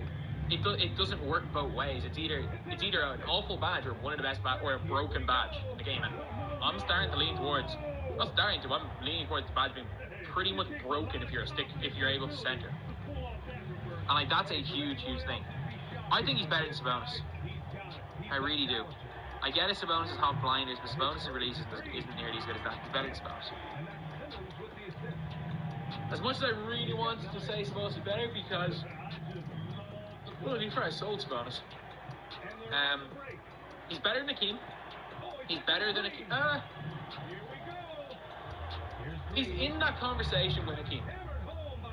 it doesn't work both ways. It's either an awful badge or one of the best or a broken badge in the game. And I'm leaning towards the badge being pretty much broken if you're able to center. And like, that's a huge thing. I think he's better than Sabonis. I really do. I get it, Sabonis is hot blinders, but Sabonis' releases isn't nearly as good as that. He's better than Sabonis. As much as I really wanted to say Sabonis is better because, well, to be fair, I sold Sabonis. He's better than Akeem. He's better than Akeem. He's in that conversation with Akeem.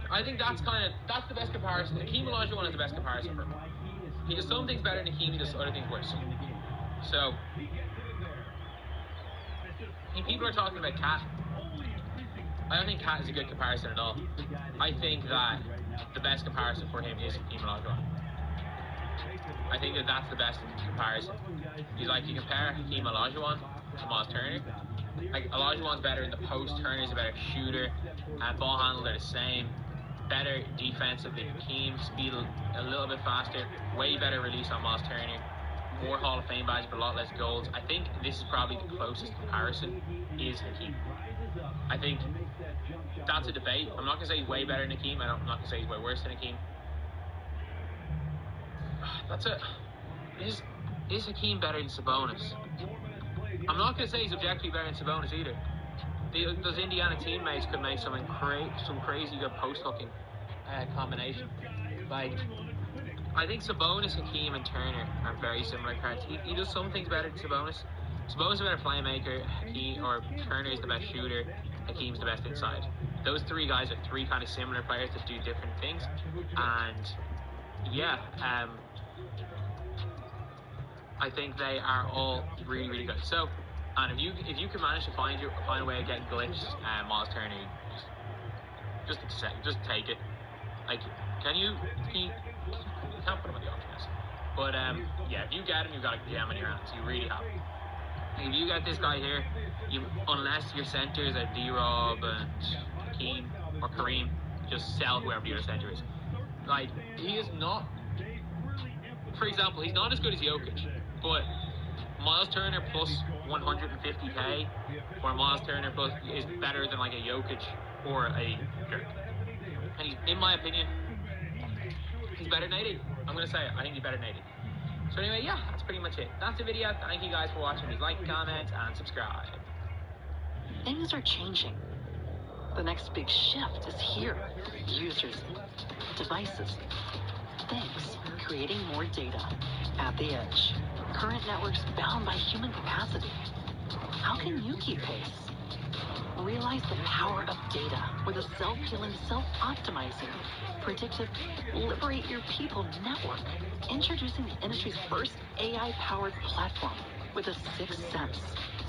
I think that's the best comparison. Akeem Olajuwon is the best comparison for him. He does some things better than Akeem, he does other things worse. So, people are talking about Cat. I don't think Cat is a good comparison at all. I think that the best comparison for him is Hakeem Olajuwon. I think that's the best comparison. He's like, you compare Hakeem Olajuwon to Miles Turner. Like, Olajuwon's better in the post, Turner's a better shooter, and ball handler are the same. Better defensively, Hakeem, speed a little bit faster, way better release on Miles Turner. More Hall of Fame badges, but a lot less goals. I think this is probably the closest comparison is Hakeem. I think that's a debate. I'm not going to say he's way better than Hakeem. I'm not going to say he's way worse than Hakeem. Is Hakeem better than Sabonis? I'm not going to say he's objectively better than Sabonis either. Those Indiana teammates could make some crazy good post-hooking combination. Like, I think Sabonis, Hakeem, and Turner are very similar cards. He does some things better than Sabonis. Sabonis is a better playmaker. Turner is the best shooter. Hakeem's the best inside. Those three guys are three kind of similar players that do different things. And yeah, I think they are all really, really good. So, and if you can manage to find a way of getting glitched, Miles Turner, just take it. Like, you can't put him on the option list. But yeah, if you get him, you've got a gem in your hands. You really have. If you get this guy here, unless your centers are D-Rob and Hakeem or Kareem, just sell whoever the other center is. Like, he is not. For example, he's not as good as Jokic, but Miles Turner plus 150k or Miles Turner plus is better than like a Jokic or a Dirk. And he's, in my opinion, he's better than AD. I'm going to say it. I think he's better than AD. So anyway, yeah, that's pretty much it. That's the video. Thank you guys for watching. Please like, comment, and subscribe. Things are changing. The next big shift is here. Users, devices, things creating more data at the edge. Current networks bound by human capacity. How can you keep pace? Realize the power of data with a self-healing, self-optimizing, predictive, liberate your people network. Introducing the industry's first AI-powered platform with a sixth sense,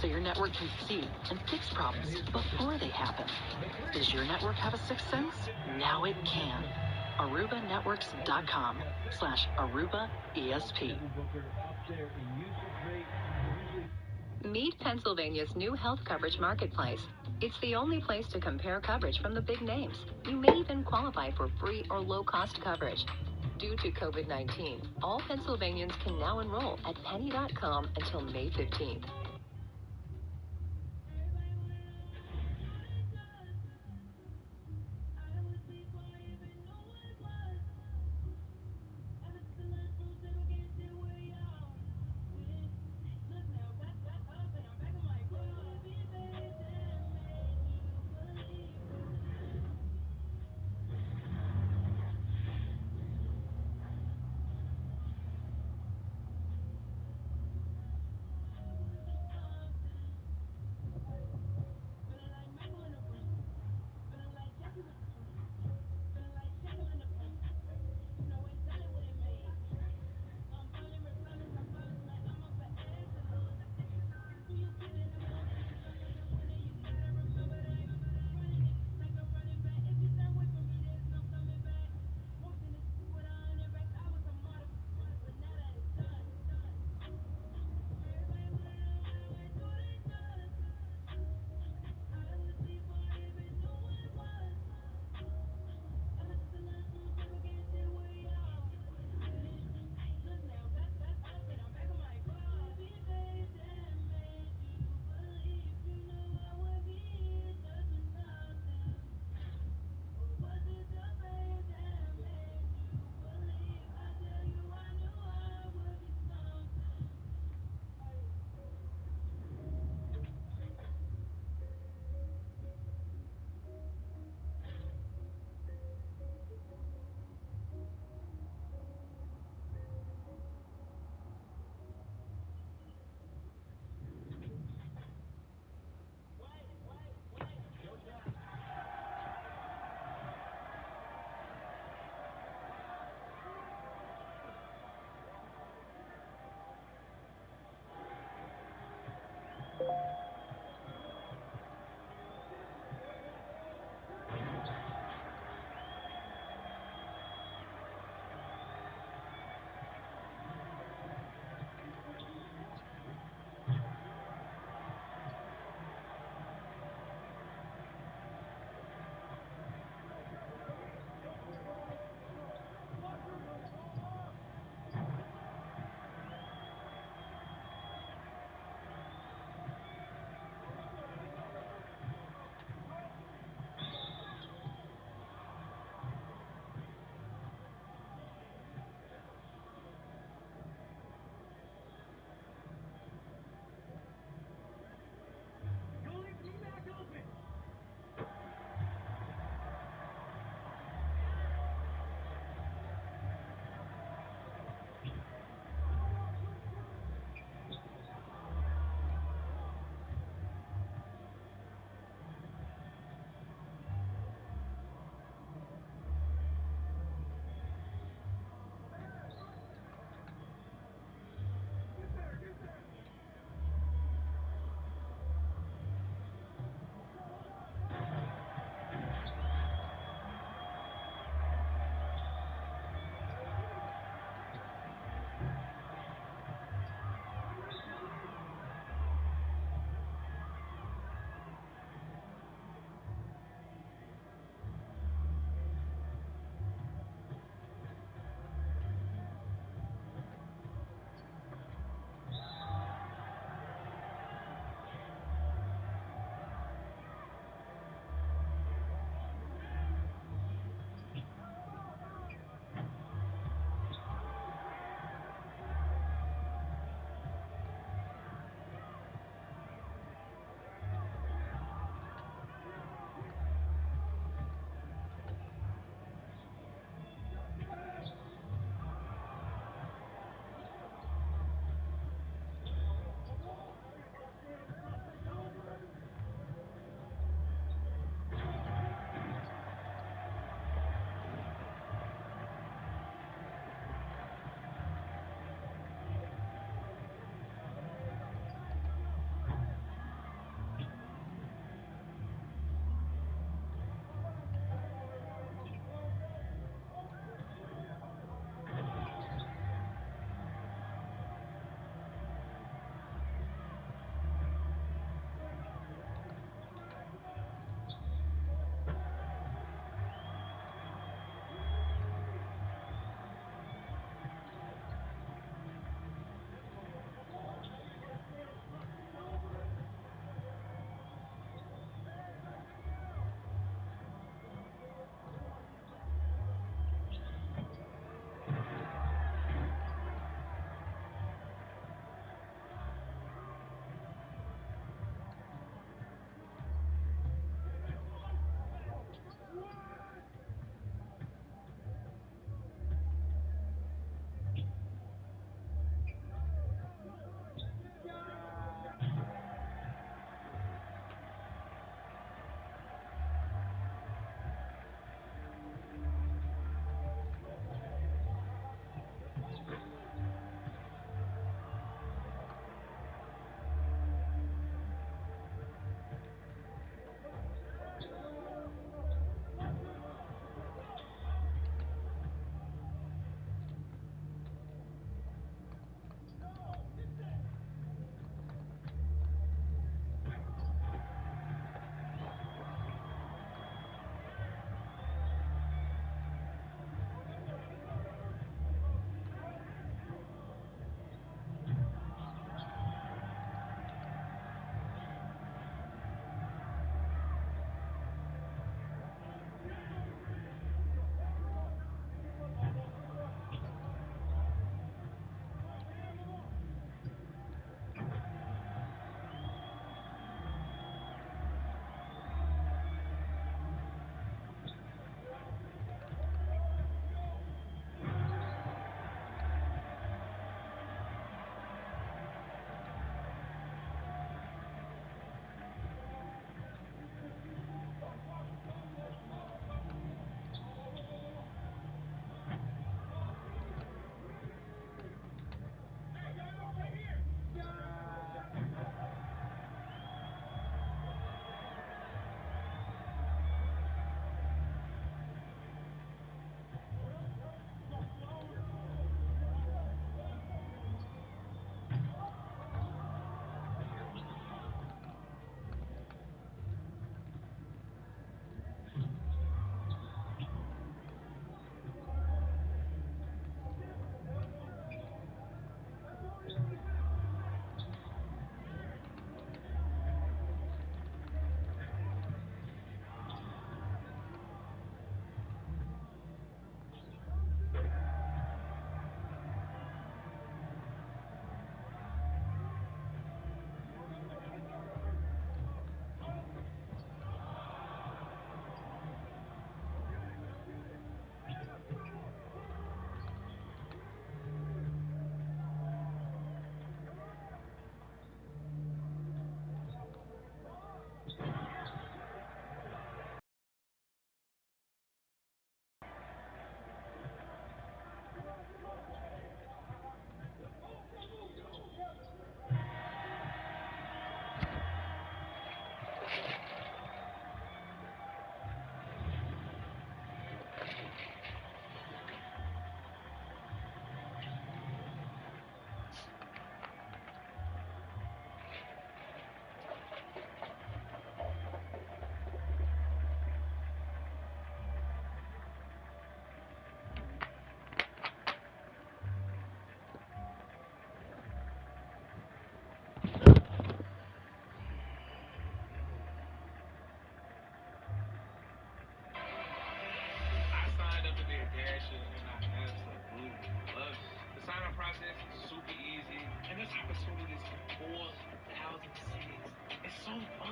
so your network can see and fix problems before they happen. Does your network have a sixth sense? Now it can. ArubaNetworks.com/ArubaESP. Meet Pennsylvania's new health coverage marketplace. It's the only place to compare coverage from the big names. You may even qualify for free or low-cost coverage. Due to COVID-19, all Pennsylvanians can now enroll at penny.com until May 15th.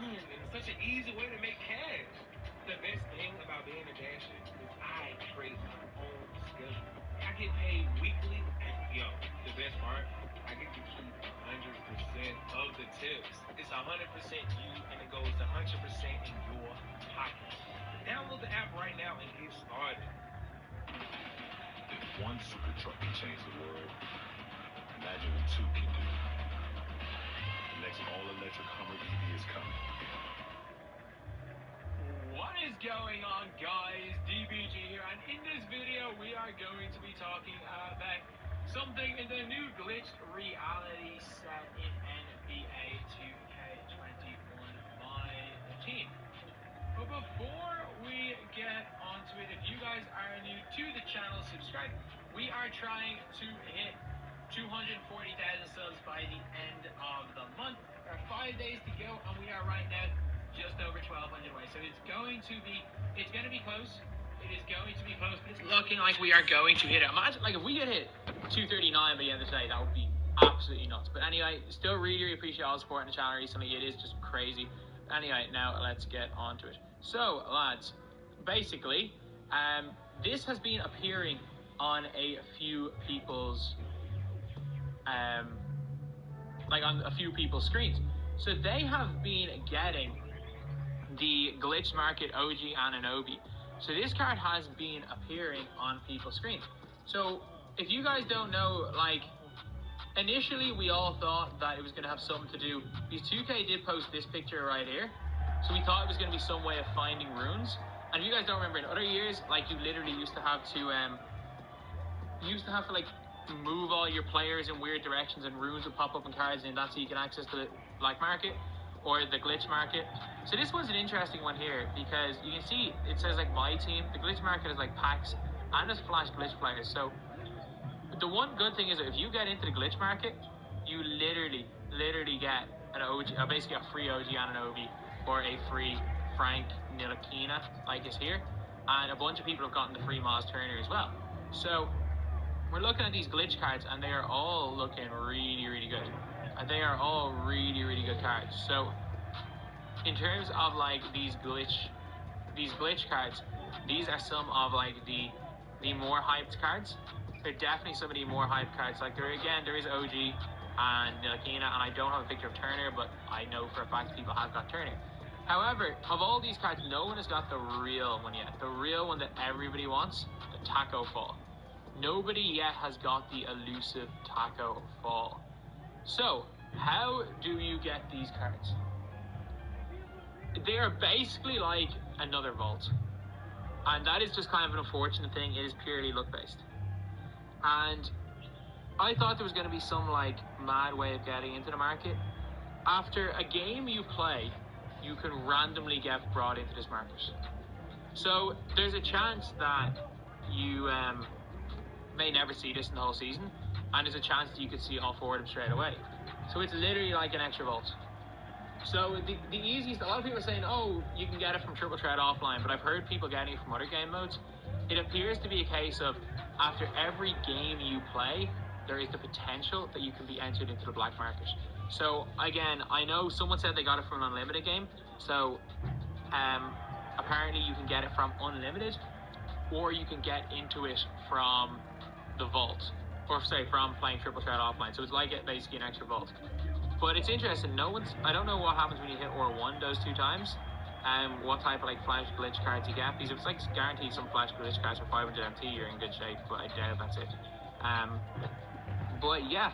fun and such an easy way to make cash. The best thing about being a dasher is I create my own schedule. I get paid weekly, and the best part, I get to keep 100% of the tips. It's 100% you, and it goes 100% in your pocket. Download the app right now and get started. If one super truck can change the world, imagine what two can do. The next all-electric Hummer EV is coming. What is going on, guys? DBG here, and in this video we are going to be talking about something in the new glitched reality set in Nba2k21 My Team. But before we get onto it, if you guys are new to the channel, subscribe. We are trying to hit 240,000 subs by the end of the month. There are 5 days to go, and we are right now just over 1,200 away. So it's going to be close. It is going to be close, but it's looking like we are going to hit it. Imagine, like, if we could hit 239 by the end of the day, that would be absolutely nuts. But anyway, still really appreciate all the support on the channel recently. It is just crazy. Anyway, now let's get on to it. So, lads, basically, this has been appearing on a few people's, on a few people's screens. So they have been getting the Glitch Market OG Ananobi. So this card has been appearing on people's screens. So if you guys don't know, like, initially we all thought that it was going to have something to do, because 2K did post this picture right here. So we thought it was going to be some way of finding runes. And if you guys don't remember, in other years, like, you literally used to have to like move all your players in weird directions, and runes would pop up in cards, and that's how you can access the black market or the glitch market. So this one's an interesting one here, because you can see it says like my team. The glitch market is like packs and there's flash glitch players. So the one good thing is that if you get into the glitch market, you literally get an OG, basically a free OG Ananobi, or a free Frank Ntilikina, like is here, and a bunch of people have gotten the free Miles Turner as well. So we're looking at these glitch cards, and they are all looking really good. They are all really good cards. So in terms of like these glitch cards, these are some of like the more hyped cards. They're definitely some of the more hyped cards. Like there is OG and Ntilikina, and I don't have a picture of Turner, but I know for a fact people have got Turner. However, of all these cards, no one has got the real one yet. The real one that everybody wants, the Taco Fall. Nobody yet has got the elusive Taco Fall. So, how do you get these cards? They are basically like another vault. And that is just kind of an unfortunate thing. It is purely luck-based. And I thought there was going to be some like mad way of getting into the market. After a game you play, you can randomly get brought into this market. So there's a chance that you may never see this in the whole season, and there's a chance that you could see all four of them straight away. So it's literally like an extra vault. So the easiest, a lot of people are saying, oh, you can get it from Triple Threat offline, but I've heard people getting it from other game modes. It appears to be a case of after every game you play, there is the potential that you can be entered into the black market. So again, I know someone said they got it from an unlimited game. So apparently you can get it from unlimited, or you can get into it from the vault, or say from playing Triple Threat offline. So it's like basically an extra vault. But it's interesting. I don't know what happens when you hit or1 those 2 times. What type of like flash glitch cards you get. Because if it's like guaranteed some flash glitch cards for 500 MT, you're in good shape. But I doubt that's it. But yeah,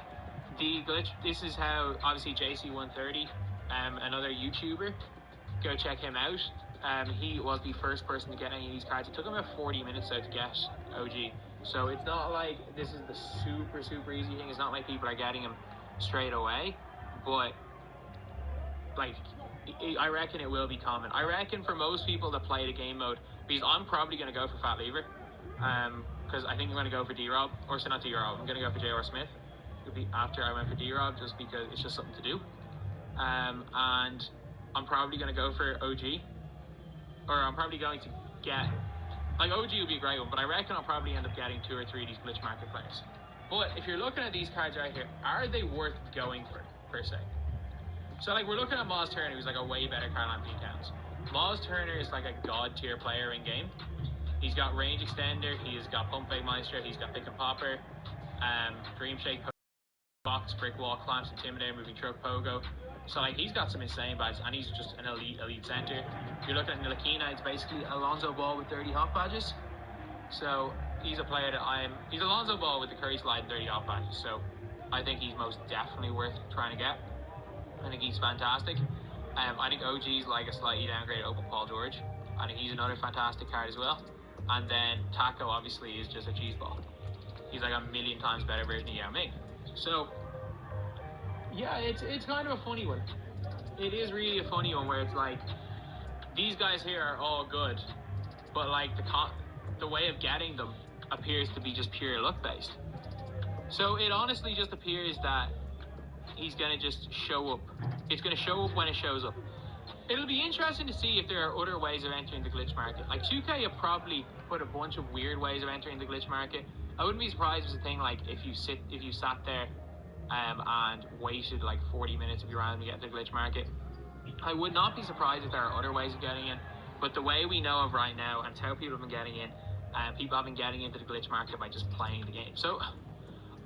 the glitch. This is how obviously JC130, another YouTuber, go check him out. He was the first person to get any of these cards. It took him about 40 minutes though to get OG. So it's not like this is the super easy thing. It's not like people are getting him straight away. But like, I reckon it will be common. I reckon for most people that play the game mode, because I'm probably going to go for Fat Lever, because I think I'm going to go for D-Rob, or so not D-Rob, I'm going to go for J.R. Smith. It'll be after I went for D-Rob, just because it's just something to do. And I'm probably going to go for OG, or I'm probably going to get, like, OG would be a great one, but I reckon I'll probably end up getting 2 or 3 of these glitch market players. But if you're looking at these cards right here, are they worth going for, per se? So, like, we're looking at Miles Turner, who's like a way better card on Pete Towns. Miles Turner is like a god tier player in game. He's got range extender, he's got pump fake maestro, he's got pick and popper, dream shake, box, brick wall, clamps, intimidator, moving truck, pogo. So, like, he's got some insane badges, and he's just an elite center. If you're looking at Nilakina, it's basically Alonzo Ball with 30 hop badges. So he's a player that he's Alonzo Ball with the Curry slide and 30 hop badges. So I think he's most definitely worth trying to get. I think he's fantastic. I think OG's like a slightly downgraded Open Paul George. I think he's another fantastic card as well. And then Taco obviously is just a cheese ball. He's like a million times better version of Yao Ming. So yeah, it's kind of a funny one. It is really a funny one where it's like these guys here are all good, but like the way of getting them appears to be just pure luck based. So it honestly just appears that he's going to just show up. It's going to show up when it shows up. It'll be interesting to see if there are other ways of entering the glitch market. Like 2K have probably put a bunch of weird ways of entering the glitch market. I wouldn't be surprised if it's a thing like if you sat there and waited like 40 minutes of your round to get into the glitch market. I would not be surprised if there are other ways of getting in. But the way we know of right now, and it's how people have been getting in, people have been getting into the glitch market by just playing the game. So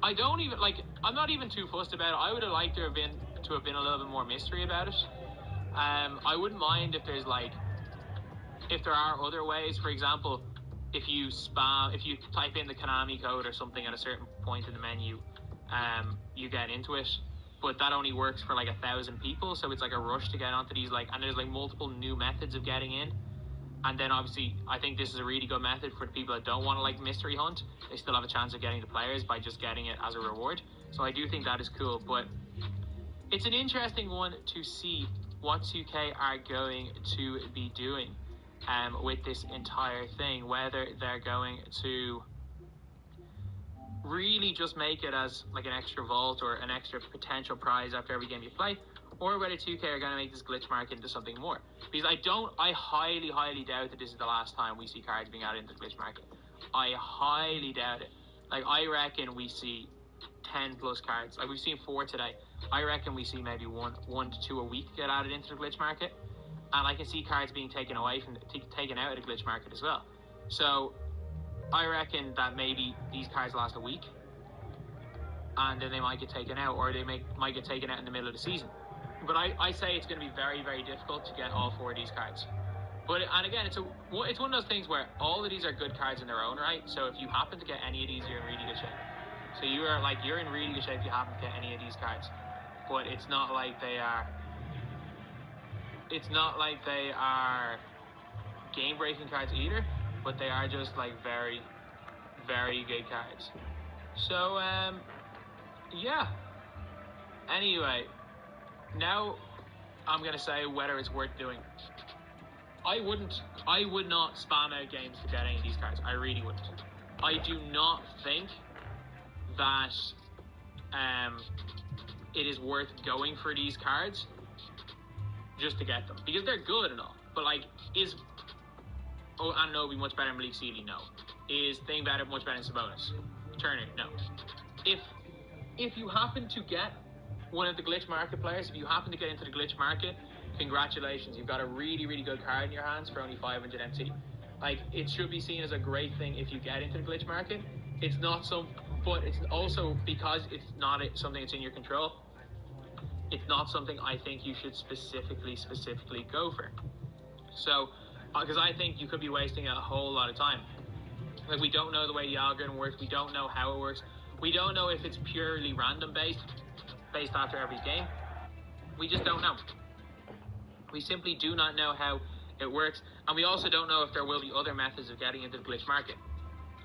I don't even I'm not even too fussed about it. I would have liked to have been a little bit more mystery about it. I wouldn't mind if if there are other ways. For example, if you type in the Konami code or something at a certain point in the menu, you get into it. But that only works for like 1,000 people, so it's like a rush to get onto these and there's like multiple new methods of getting in. And then obviously, I think this is a really good method for the people that don't want to like mystery hunt. They still have a chance of getting the players by just getting it as a reward. So I do think that is cool, but it's an interesting one to see what 2K are going to be doing with this entire thing, whether they're going to really just make it as like an extra vault or an extra potential prize after every game you play, or whether 2K are going to make this glitch market into something more. Because I highly doubt that this is the last time we see cards being added into the glitch market. I highly doubt it. Like, I reckon we see 10 plus cards. Like, we've seen 4 today. I reckon we see maybe one to 2 a week get added into the glitch market. And I can see cards being taken out of the glitch market as well. So I reckon that maybe these cards last a week, and then they might get taken out, or they might get taken out in the middle of the season. But I say it's going to be very, very difficult to get all 4 of these cards. And again, it's one of those things where all of these are good cards in their own right. So if you happen to get any of these, you're in really good shape. So you're in really good shape if you happen to get any of these cards. But it's not like they are. It's not like they are game-breaking cards either. But they are just like very, very good cards. So yeah. Anyway, now I'm gonna say whether it's worth doing. I would not spam out games to get any of these cards. I really wouldn't. I do not think that it is worth going for these cards just to get them, because they're good and all. But like, Anunoby much better than Malik Sealy? No. Is Thing much better than Sabonis? Turner? No. If you happen to get one of the glitch market players, if you happen to get into the glitch market, congratulations, you've got a really, really good card in your hands for only 500 MT. Like, it should be seen as a great thing if you get into the glitch market. It's not but it's also, because it's not something that's in your control, it's not something I think you should specifically go for. So, because I think you could be wasting a whole lot of time. Like, we don't know the way the algorithm works. We don't know how it works. We don't know if it's purely random based after every game. We just don't know. We simply do not know how it works. And we also don't know if there will be other methods of getting into the glitch market.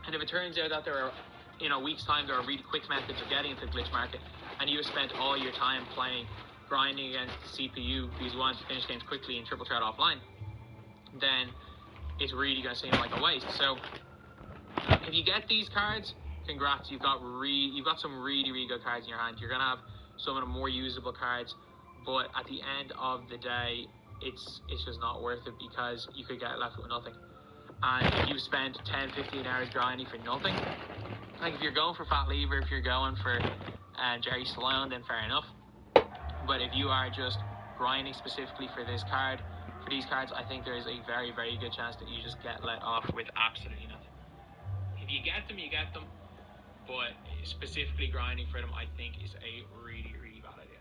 And if it turns out that there are, in a week's time, there are really quick methods of getting into the glitch market, and you have spent all your time grinding against the CPU because you want to finish games quickly and triple threat offline, then it's really going to seem like a waste. So if you get these cards, congrats, you've got some really, really good cards in your hand. You're going to have some of the more usable cards, but at the end of the day, it's just not worth it, because you could get left with nothing. And if you've spent 10-15 hours grinding for nothing, like if you're going for Fat Lever, if you're going for Jerry Sloan, then fair enough. But if you are just grinding specifically for this card. For these cards, I think there is a very, very good chance that you just get let off with absolutely nothing. If you get them, you get them. But specifically grinding for them, I think, is a really, really bad idea.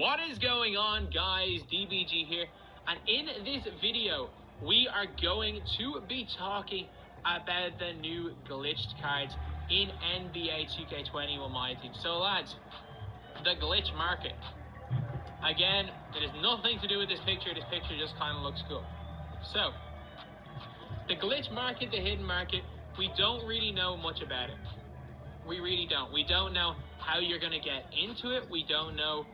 What is going on, guys? DBG here, and in this video we are going to be talking about the new glitched cards in Nba2k21 My Team. So lads, the glitch market. Again, it has nothing to do with this picture just kind of looks cool. So, the glitch market, the hidden market, we don't really know much about it. We really don't. We don't know how you're going to get into it. We don't know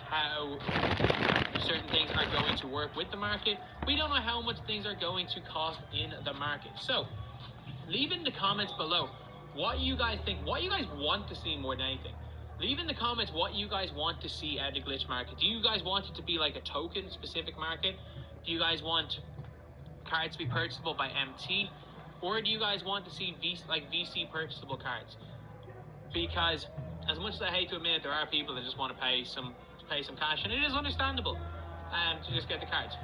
how certain things are going to work with the market. We don't know how much things are going to cost in the market. So, leave in the comments below what you guys think, what you guys want to see more than anything. Leave in the comments what you guys want to see out of the glitch market. Do you guys want it to be like a token-specific market? Do you guys want cards to be purchasable by MT? Or do you guys want to see VC purchasable cards? Because as much as I hate to admit it, there are people that just want to pay some cash, and it is understandable to just get the cards.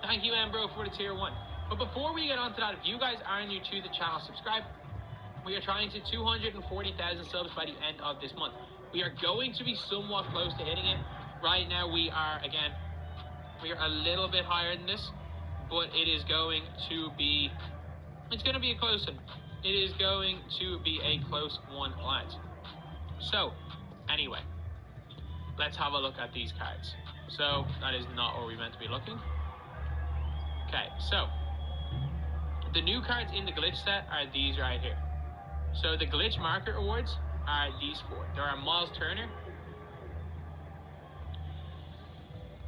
Thank you, Bro, for the tier 1. But before we get on to that, if you guys are new to the channel, subscribe. We are trying to 240,000 subs by the end of this month. We are going to be somewhat close to hitting it. Right now we are a little bit higher than this, but it is going to be a close one. It is going to be a close one, lads. So, anyway, let's have a look at these cards. So, that is not where we meant to be looking. Okay, so, the new cards in the glitch set are these right here. So, the glitch market rewards are these 4. There are Miles Turner.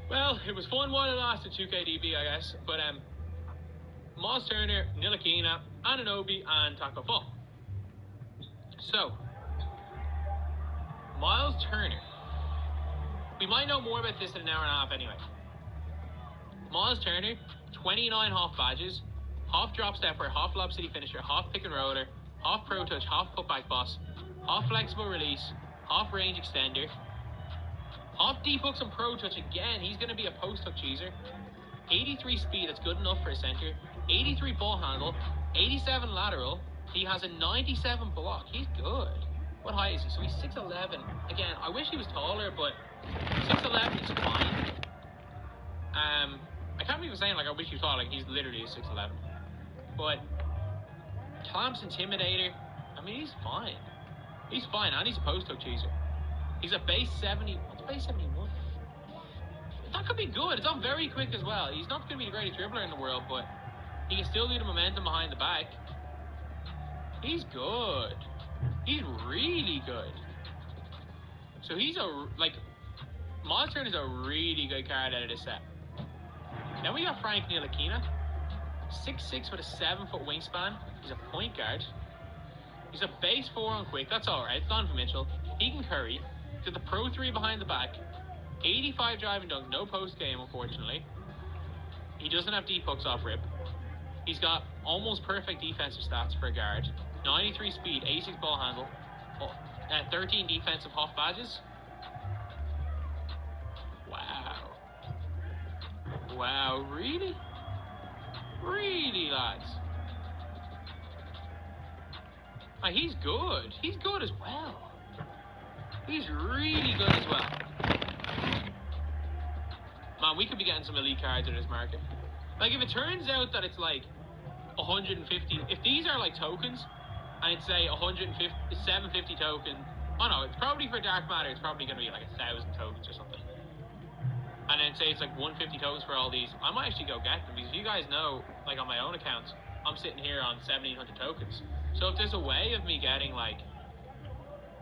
Well, it was fun while it lasted, 2KDB, I guess. But, Miles Turner, Ntilikina, Anunoby, and Taco Fall. So, Miles Turner. We might know more about this in an hour and a half anyway. Miles Turner, 29 half badges, half drop stepper, half lob city finisher, half pick and roller, half pro touch, half putback boss, half flexible release, half range extender, half deep hooks and pro touch again. He's going to be a post hook cheeser. 83 speed, that's good enough for a center. 83 ball handle, 87 lateral. He has a 97 block. He's good. What height is he? So he's 6'11". Again, I wish he was taller, but 6'11" is fine. I can't even say like I wish he was taller. Like he's literally 6'11". But Clamps Intimidator, I mean he's fine. He's fine, and he's a post hook cheeser. He's a base 70. What's base 71? That could be good. It's not very quick as well. He's not going to be the greatest dribbler in the world, but he can still do the momentum behind the back. He's good. He's really good. So he's Miles Turner is a really good card out of this set. Then we got Frank Ntilikina. 6'6" with a 7-foot wingspan. He's a point guard. He's a base 4 on quick. That's alright. Donovan Mitchell. He can curry. He's got the pro 3 behind the back. 85 driving dunk. No post game, unfortunately. He doesn't have deep hooks off rip. He's got almost perfect defensive stats for a guard. 93 speed, 86 ball handle, 13 defensive half badges. Wow. Wow, really? Really, lads? He's good. He's good as well. He's really good as well. Man, we could be getting some elite cards in this market. Like, if it turns out that it's like 150, if these are like tokens, and it's say 750 token, oh no, it's probably for Dark Matter, it's probably going to be like 1,000 tokens or something. And then say it's like 150 tokens for all these, I might actually go get them, because you guys know, like on my own account, I'm sitting here on 1,700 tokens. So if there's a way of me getting like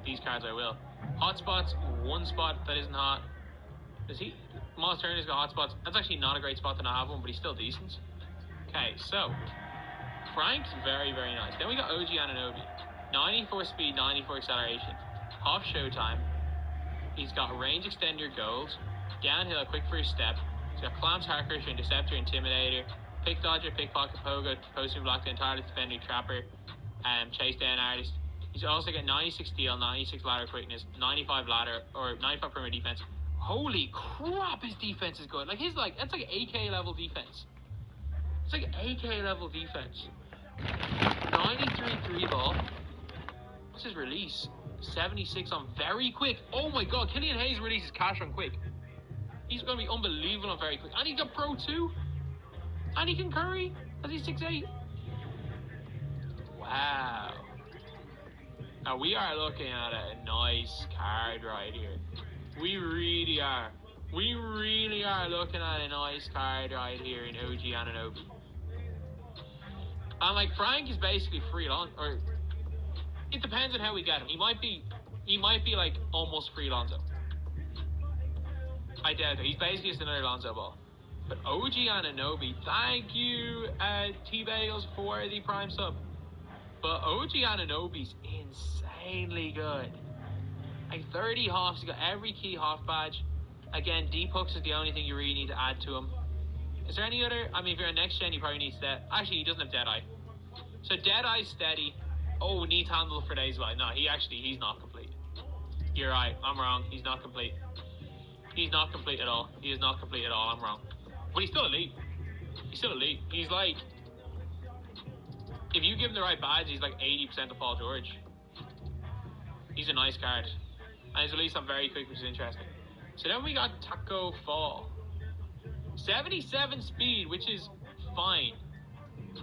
these cards, I will. Hotspots, one spot that isn't hot. Miles Turner's got hotspots. That's actually not a great spot to not have one, but he's still decent. Okay, so Frank's very, very nice. Then we got OG Anunoby. 94 speed, 94 acceleration. Half Showtime. He's got range extender gold, downhill quick first step. He's got clamps, hacker, interceptor, intimidator, pick dodger, pickpocket, pogo, posting block, the entire defender, trapper, chase down artist. He's also got 96 steal, 96 ladder quickness, 95 ladder or 95 perimeter defense. Holy crap, his defense is good. Like that's like AK level defense. It's like AK level defense. 93 3 ball. What's his release? 76 on very quick. Oh my god, Killian Hayes releases cash on quick. He's going to be unbelievable on very quick. And he got pro too. And he can curry. As he's 6'8". Wow. Now we are looking at a nice card right here. We really are. We really are looking at a nice card right here in OG Anunoby. And like Frank is basically free Lonzo, or it depends on how we get him. He might be like almost free Lonzo. I doubt it. He's basically just another Lonzo ball. But OG Anunoby, thank you T-Bagels for the Prime sub. But OG Anunoby's insanely good. Like 30 Hoffs, he's got every key Hoff badge. Again, deep hooks is the only thing you really need to add to him. Is there any other? I mean, if you're a next gen, you probably need Steady. Actually, he doesn't have Deadeye. So Deadeye's steady. Oh, needs handle for days. Well, no, he's not complete. You're right. I'm wrong. He's not complete. He's not complete at all. He is not complete at all. I'm wrong. But he's still elite. He's still elite. He's like, if you give him the right badge, he's like 80% of Paul George. He's a nice card. And his release on very quick, which is interesting. So then we got Taco Fall. 77 speed, which is fine.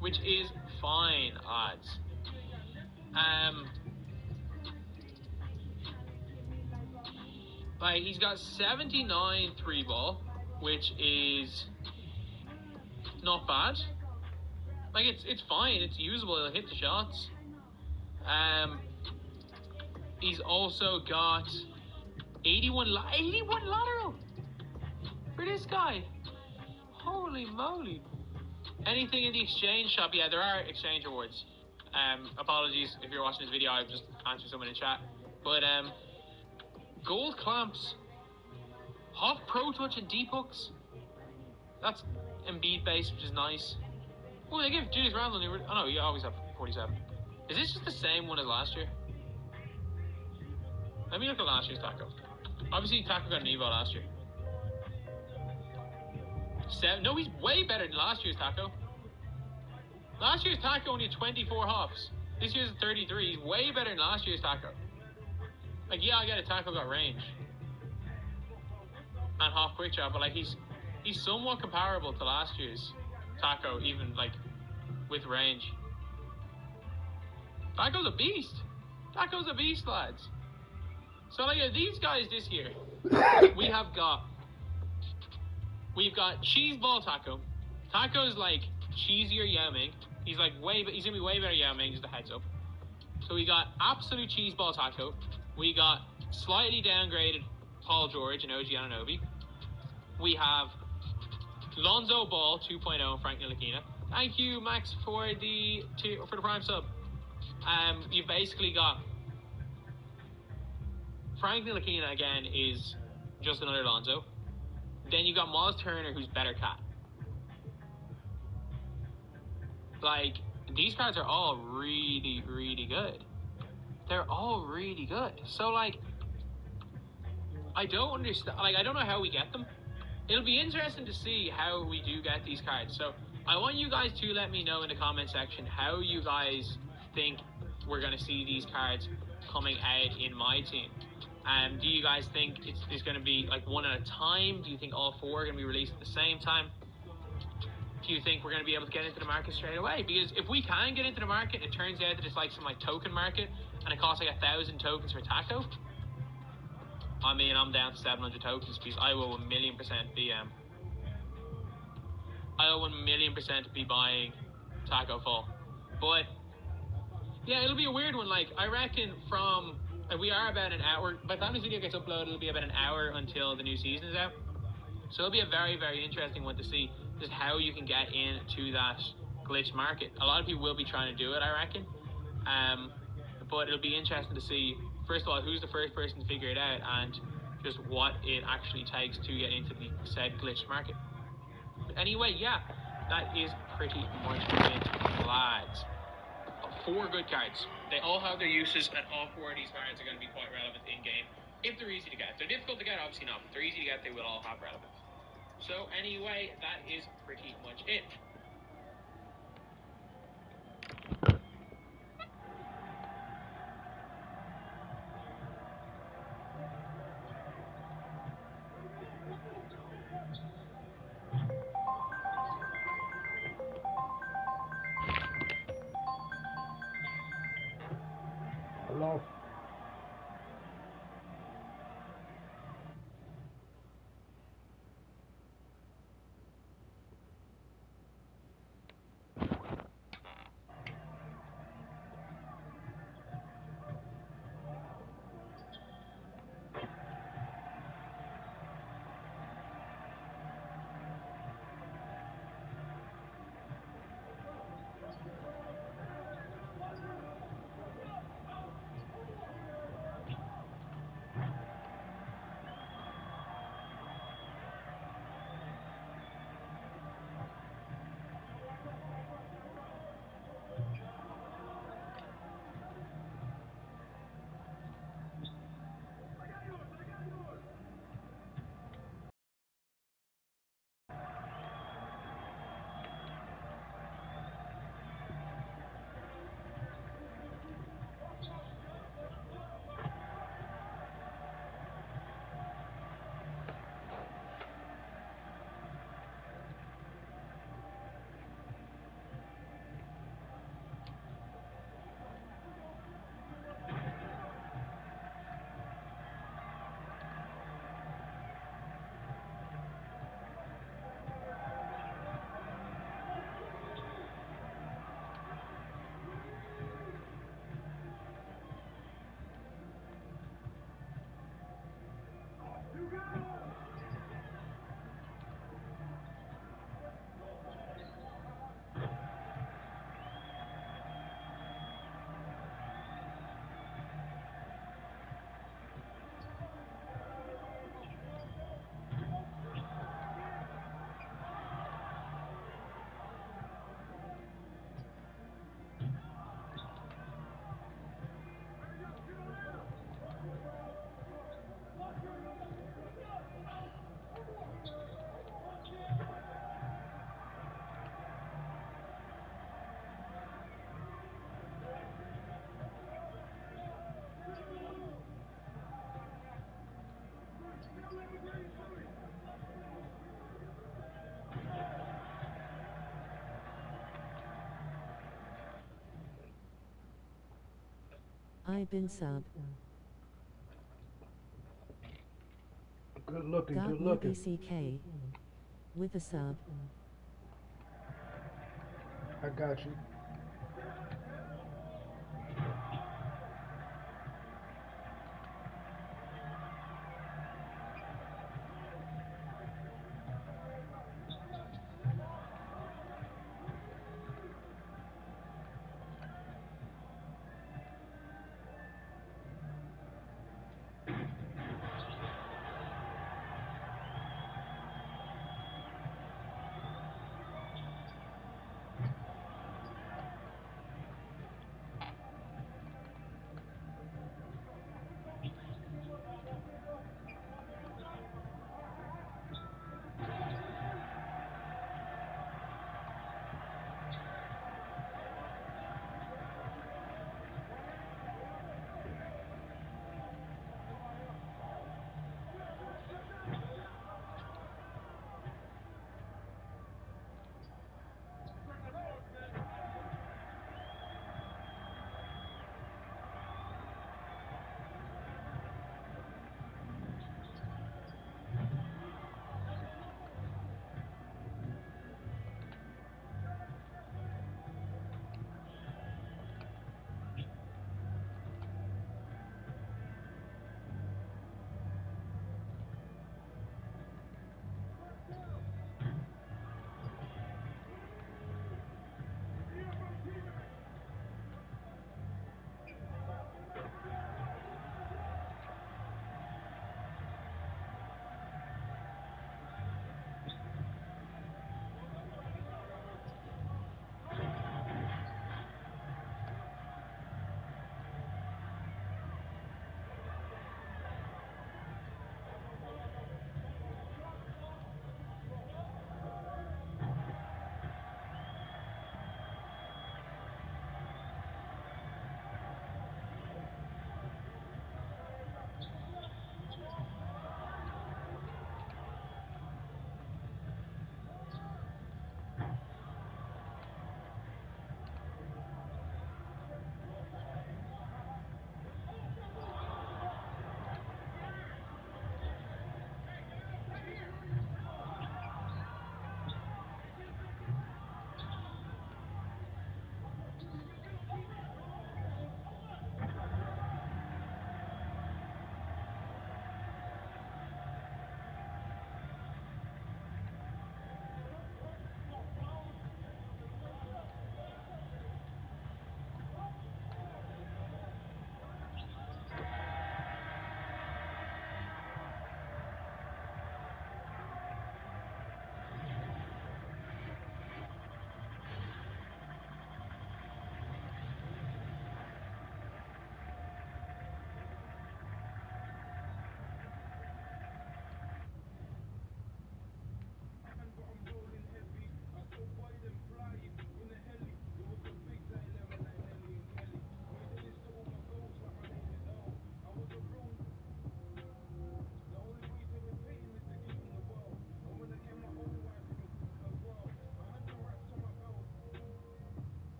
Which is fine odds. Like he's got 79 3 ball, which is not bad. Like it's fine, it's usable, it'll hit the shots. He's also got 81 lateral for this guy. Holy moly. Anything in the exchange shop? Yeah, there are exchange awards. Apologies if you're watching this video, I've just answered someone in chat. But gold clamps, Hoff Pro Touch and deep hooks. That's Embiid base, which is nice. Oh, they give Julius Randle. Oh no, you always have 47. Is this just the same one as last year? Let me look at last year's Taco. Obviously, Taco got an Evo last year. No, he's way better than last year's Taco. Last year's Taco only had 24 hops. This year's 33. He's way better than last year's Taco. Like, yeah, I get it. Taco got range and half quick shot, but like he's somewhat comparable to last year's Taco, even like with range. Taco's a beast. Taco's a beast, lads. So like these guys this year, we've got cheese ball Taco. Taco's like cheesier Yao Ming. He's gonna be way better Yao Ming, just a heads up. So we got absolute cheese ball Taco. We got slightly downgraded Paul George and OG Anunoby. We have Lonzo Ball 2.0 and Frank Ntilikina. Thank you, Max, for the Prime sub. You've basically got Frank Ntilikina again is just another Lonzo. Then you got Miles Turner, who's better cat. Like, these cards are all really, really good. They're all really good. So, like, I don't understand. Like, I don't know how we get them. It'll be interesting to see how we do get these cards. So, I want you guys to let me know in the comment section how you guys think we're going to see these cards coming out in my team. Do you guys think it's going to be like one at a time? Do you think all four are going to be released at the same time? Do you think we're going to be able to get into the market straight away? Because if we can get into the market, it turns out that it's like some like token market, and it costs like 1,000 tokens for Taco. I mean, I'm down to 700 tokens because I will 1,000,000% be I will 1,000,000% be buying Taco full. But yeah, it'll be a weird one. Like, I reckon from we are about an hour. By the time this video gets uploaded, it'll be about an hour until the new season is out. So it'll be a very, very interesting one to see just how you can get into that glitch market. A lot of people will be trying to do it, I reckon. But it'll be interesting to see first of all, who's the first person to figure it out, and just what it actually takes to get into the said glitched market. But anyway, yeah, that is pretty much it, lads. 4 good cards. They all have their uses, and all 4 of these cards are going to be quite relevant in game if they're easy to get. If they're difficult to get, obviously not, but if they're easy to get, they will all have relevance. So anyway, that is pretty much it. Hello? I've been sub. Good looking, Got good looking. Nba2k with a sub. I got you.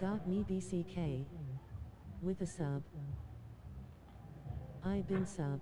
Got me BCK. With a sub. I been sub.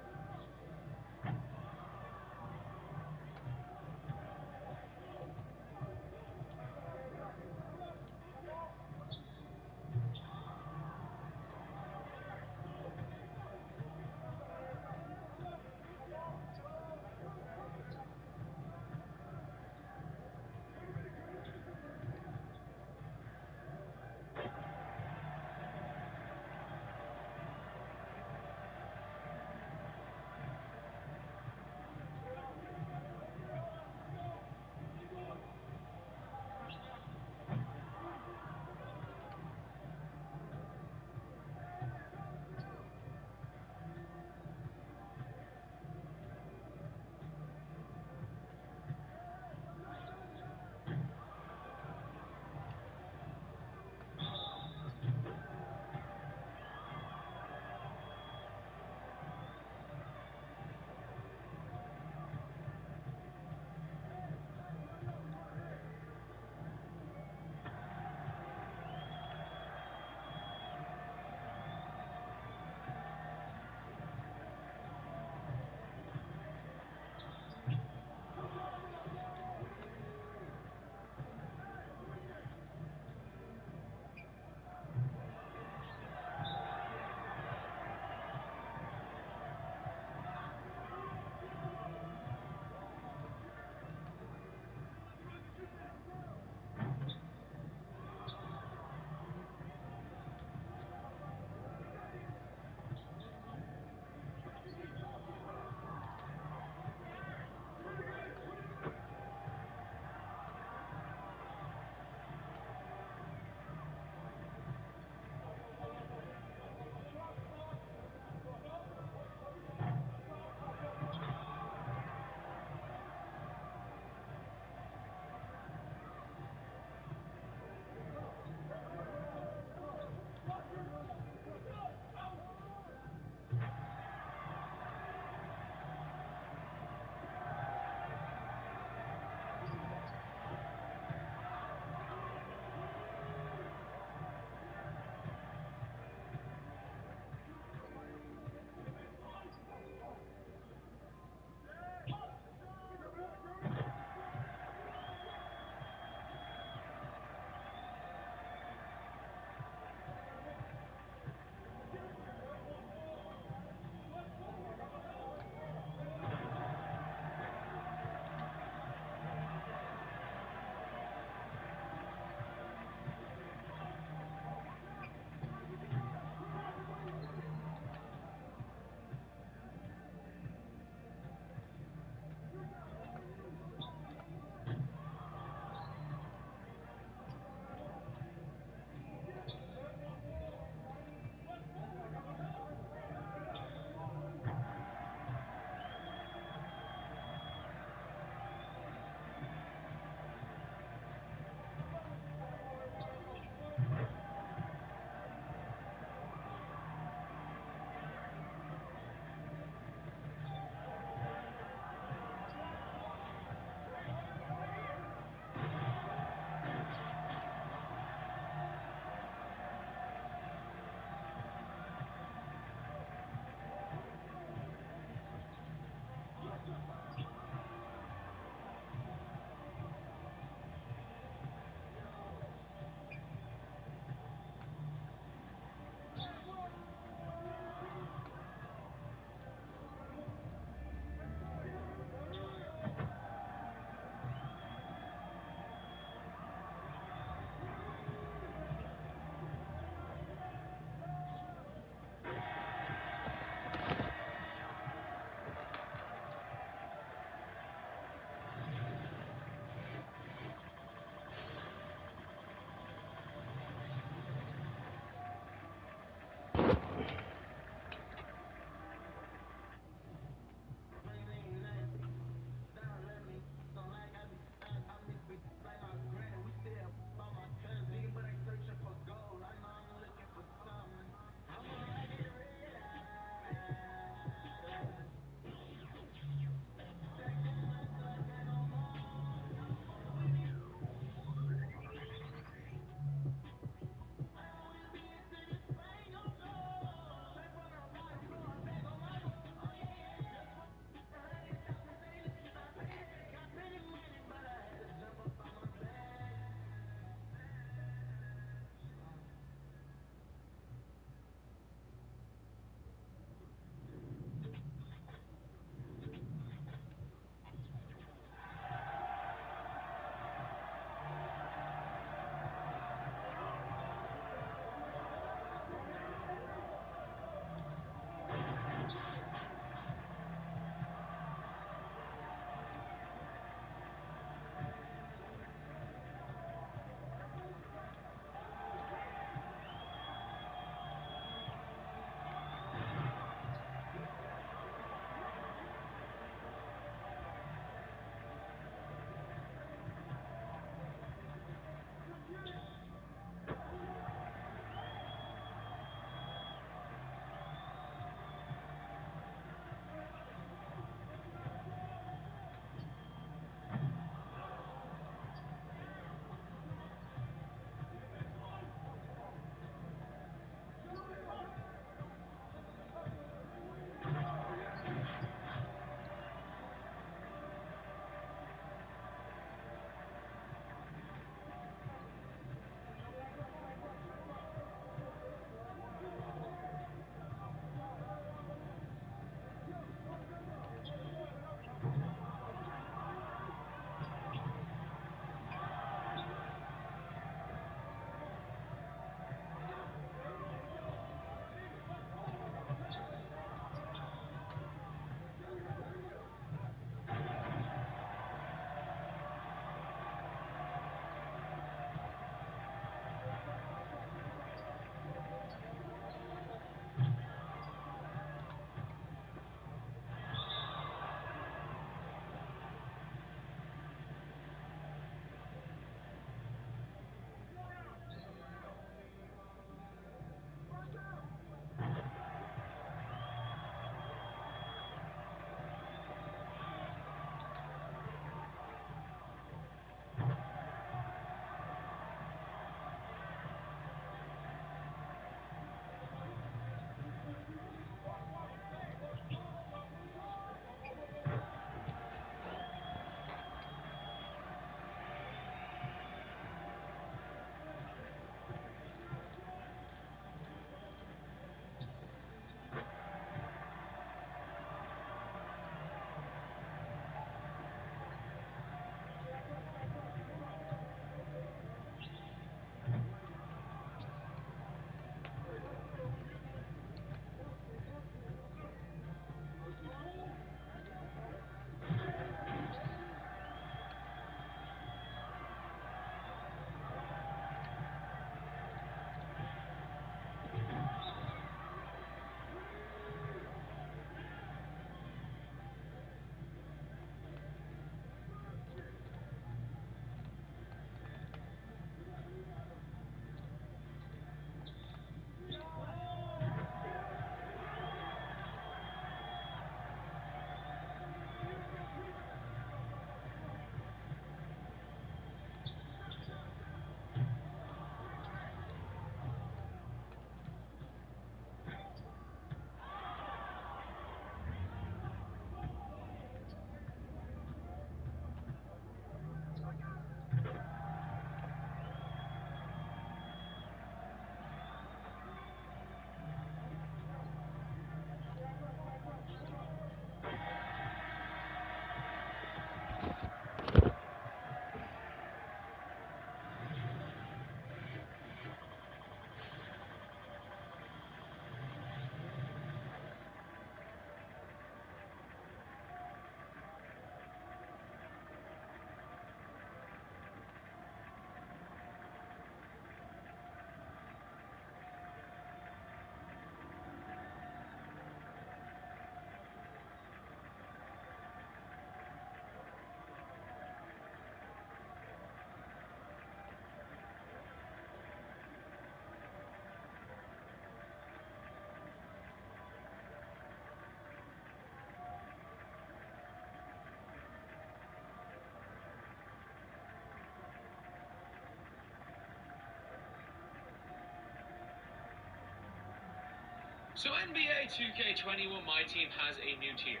So Nba2k21 My Team has a new tier.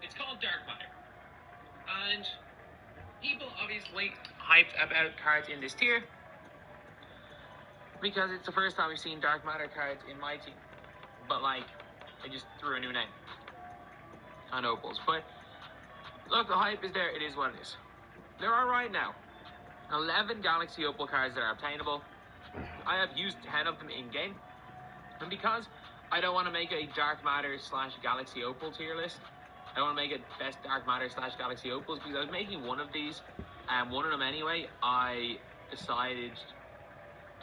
It's called Dark Matter. And people obviously hyped about cards in this tier because it's the first time we've seen Dark Matter cards in My Team. But like, I just threw a new name on Opals. But look, the hype is there. It is what it is. There are right now 11 Galaxy Opal cards that are obtainable. I have used 10 of them in game. And because I don't want to make a Dark Matter / Galaxy Opal tier list, I want to make it best Dark Matter / Galaxy Opals, because I was making one of these, one of them anyway. I decided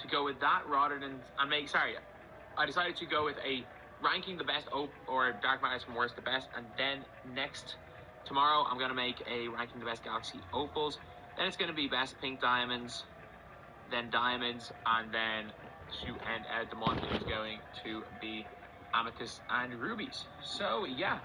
to go with that rather than, I decided to go with a ranking the best or Dark Matters from worst to best, and then tomorrow I'm going to make a ranking the best Galaxy Opals. Then it's going to be best Pink Diamonds, then Diamonds, and then to end out the month is going to be Amethyst and Rubies. So yeah,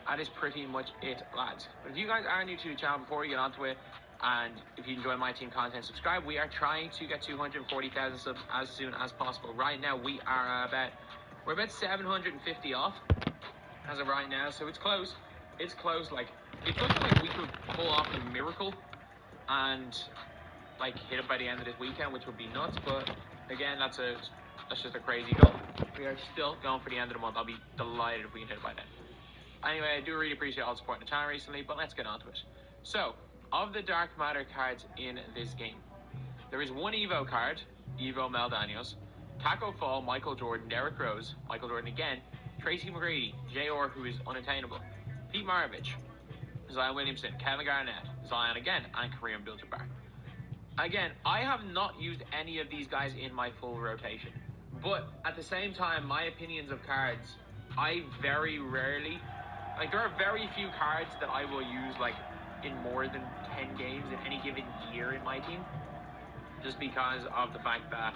that is pretty much it, lads. But if you guys are new to the channel, before you get onto it, and if you enjoy My Team content, subscribe. We are trying to get 240,000 subs as soon as possible. Right now we're about 750 off as of right now, so it's close. It's close. Like, it's looking like we could pull off a miracle and like hit it by the end of this weekend, which would be nuts. But again, that's just a crazy goal. We are still going for the end of the month. I'll be delighted if we can hit it by then. Anyway, I do really appreciate all the support in the channel recently, but let's get on to it. So, of the Dark Matter cards in this game, there is one Evo card, Evo Mel Daniels, Taco Fall, Michael Jordan, Derrick Rose, Michael Jordan again, Tracy McGrady, J.R., who is unattainable, Pete Maravich, Zion Williamson, Kevin Garnett, Zion again, and Kareem Abdul-Jabbar. Again, I have not used any of these guys in my full rotation, but at the same time, my opinions of cards, I very rarely, like, there are very few cards that I will use like in more than 10 games in any given year in My Team, just because of the fact that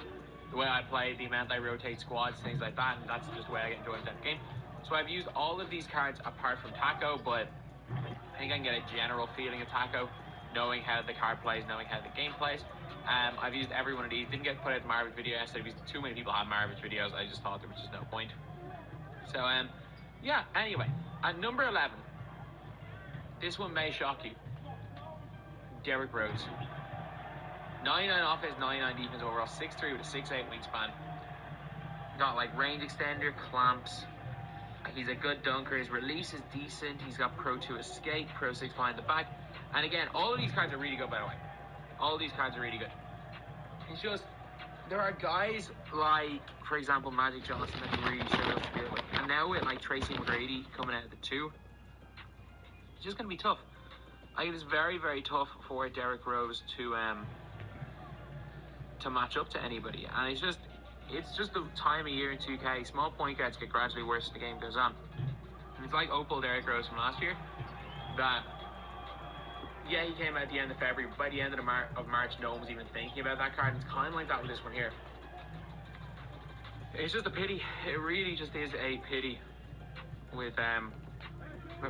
the way I play, the amount I rotate squads, things like that, and that's just the way I get enjoyment out of the game. So I've used all of these cards apart from Taco, but I think I can get a general feeling of Taco, knowing how the card plays, knowing how the game plays. I've used every one of these. Didn't get put out the Marvin video yesterday because too many people have Marvin's videos. I just thought there was just no point. So, yeah, anyway, at number 11, this one may shock you. Derrick Rose. 99 offense, 99 defense overall, 6'3" with a 6'8" wingspan. Got like range extender, clamps. He's a good dunker. His release is decent. He's got Pro 2 escape, Pro 6 behind the back. And again, all of these cards are really good, by the way. All of these cards are really good. It's just, there are guys like, for example, Magic Johnson that can really struggle to deal with. And now with like Tracy McGrady coming out of the 2, it's just going to be tough. Like, it is very, very tough for Derrick Rose to match up to anybody. And it's just the time of year in 2K. Small point guards get gradually worse as the game goes on. And it's like Opal Derrick Rose from last year, that, yeah, he came out at the end of February, but by the end of March, no one was even thinking about that card. It's kind of like that with this one here. It's just a pity. It really just is a pity with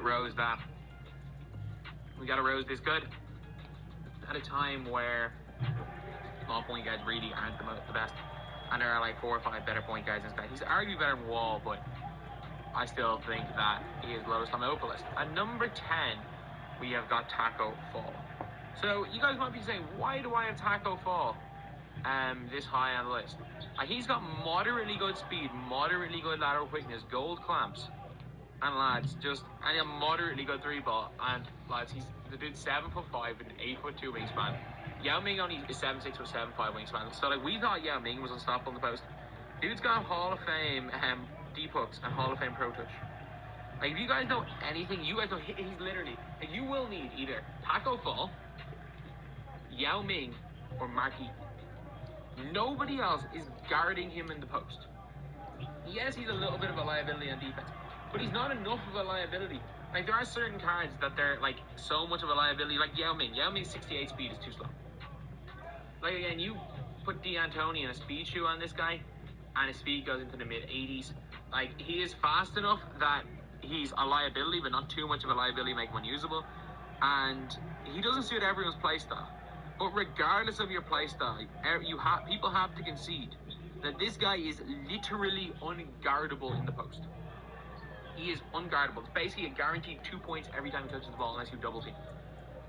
Rose that we got a Rose this good at a time where small point guards really aren't the best. And there are like 4 or 5 better point guards in this guy. He's arguably better than Wall, but I still think that he is lowest on the Opal list. At number 10, we have got Taco Fall. So you guys might be saying, why do I have Taco Fall this high on the list? He's got moderately good speed, moderately good lateral quickness, gold clamps, and lads, and a moderately good 3-ball. And lads, the dude's 7'5" and 8'2" wingspan. Yao Ming only is 7'6" with 7'5" wingspan. So like, we thought Yao Ming was unstoppable in the post. Dude's got Hall of Fame deep hooks and Hall of Fame pro touch. Like, if you guys know anything, you guys know he's literally, like, you will need either Taco Fall, Yao Ming, or Marquis. Nobody else is guarding him in the post. Yes, he's a little bit of a liability on defense, but he's not enough of a liability. Like, there are certain cards that they're like so much of a liability, like Yao Ming. Yao Ming's 68 speed is too slow. Like, again, you put D'Antoni in a speed shoe on this guy, and his speed goes into the mid-80s. Like, he is fast enough that he's a liability, but not too much of a liability to make him unusable. And he doesn't suit everyone's playstyle. But regardless of your playstyle, people have to concede that this guy is literally unguardable in the post. He is unguardable. It's basically a guaranteed 2 points every time he touches the ball unless you double team.